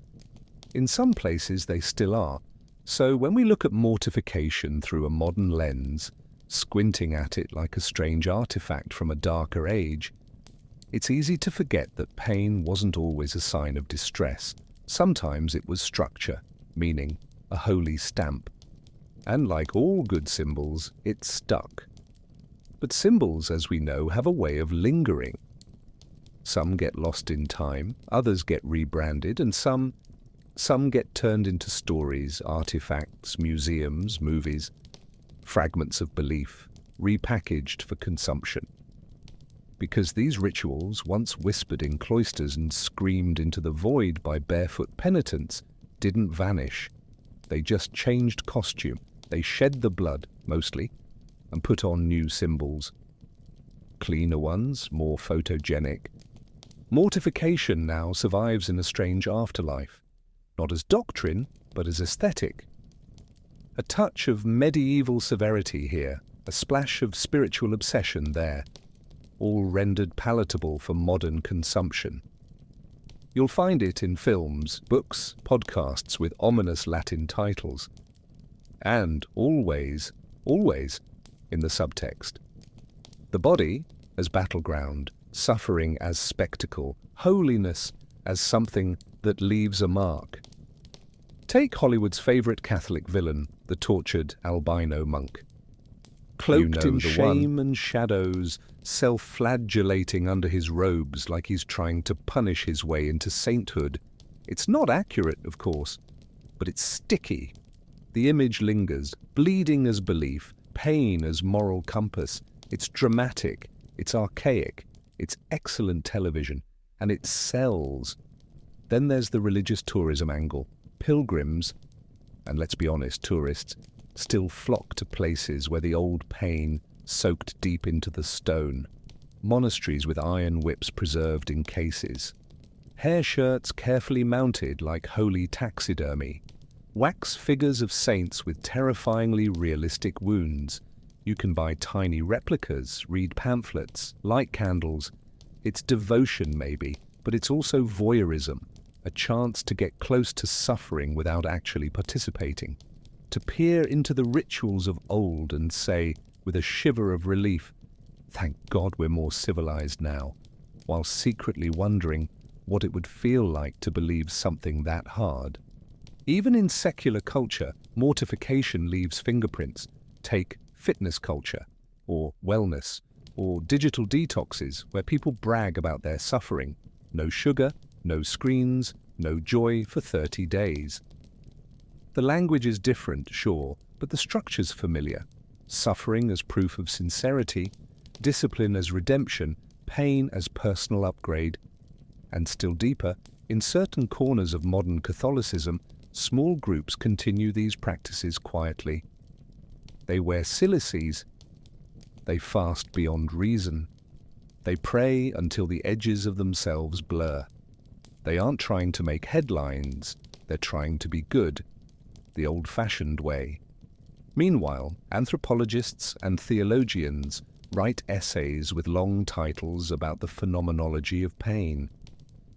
In some places they still are. So when we look at mortification through a modern lens, squinting at it like a strange artifact from a darker age, it's easy to forget that pain wasn't always a sign of distress. Sometimes it was structure, meaning a holy stamp. And like all good symbols, it stuck. But symbols, as we know, have a way of lingering. Some get lost in time, others get rebranded, and some get turned into stories, artifacts, museums, movies, fragments of belief, repackaged for consumption. Because these rituals, once whispered in cloisters and screamed into the void by barefoot penitents, didn't vanish. They just changed costume. They shed the blood, mostly, and put on new symbols. Cleaner ones, more photogenic. Mortification now survives in a strange afterlife. Not as doctrine, but as aesthetic. A touch of medieval severity here, a splash of spiritual obsession there, all rendered palatable for modern consumption. You'll find it in films, books, podcasts with ominous Latin titles. And always, always in the subtext. The body as battleground, suffering as spectacle, holiness as something that leaves a mark. Take Hollywood's favorite Catholic villain, the tortured albino monk. Cloaked in shame and shadows, self-flagellating under his robes like he's trying to punish his way into sainthood. It's not accurate, of course, but it's sticky. The image lingers, bleeding as belief, pain as moral compass. It's dramatic, it's archaic, it's excellent television, and it sells. Then there's the religious tourism angle. Pilgrims, and let's be honest, tourists, still flock to places where the old pain soaked deep into the stone. Monasteries with iron whips preserved in cases. Hair shirts carefully mounted like holy taxidermy. Wax figures of saints with terrifyingly realistic wounds. You can buy tiny replicas, read pamphlets, light candles. It's devotion maybe, but it's also voyeurism, a chance to get close to suffering without actually participating. To peer into the rituals of old and say, with a shiver of relief, thank God we're more civilized now, while secretly wondering what it would feel like to believe something that hard. Even in secular culture, mortification leaves fingerprints. Take fitness culture, or wellness, or digital detoxes where people brag about their suffering. No sugar, no screens, no joy for 30 days. The language is different, sure, but the structure's familiar. Suffering as proof of sincerity, discipline as redemption, pain as personal upgrade. And still deeper, in certain corners of modern Catholicism, small groups continue these practices quietly. They wear cilices. They fast beyond reason. They pray until the edges of themselves blur. They aren't trying to make headlines, they're trying to be good, the old-fashioned way. Meanwhile, anthropologists and theologians write essays with long titles about the phenomenology of pain.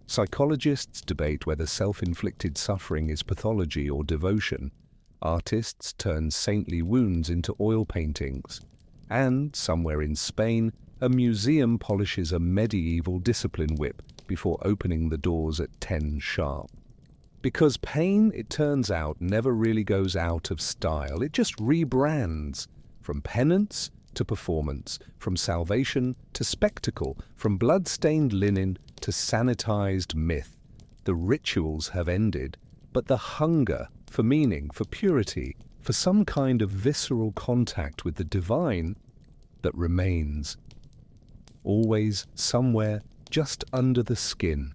Psychologists debate whether self-inflicted suffering is pathology or devotion. Artists turn saintly wounds into oil paintings. And, somewhere in Spain, a museum polishes a medieval discipline whip before opening the doors at 10 sharp. Because pain, it turns out, never really goes out of style. It just rebrands, from penance to performance, from salvation to spectacle, from blood-stained linen to sanitized myth. The rituals have ended, but the hunger for meaning, for purity, for some kind of visceral contact with the divine, that remains. Always somewhere just under the skin.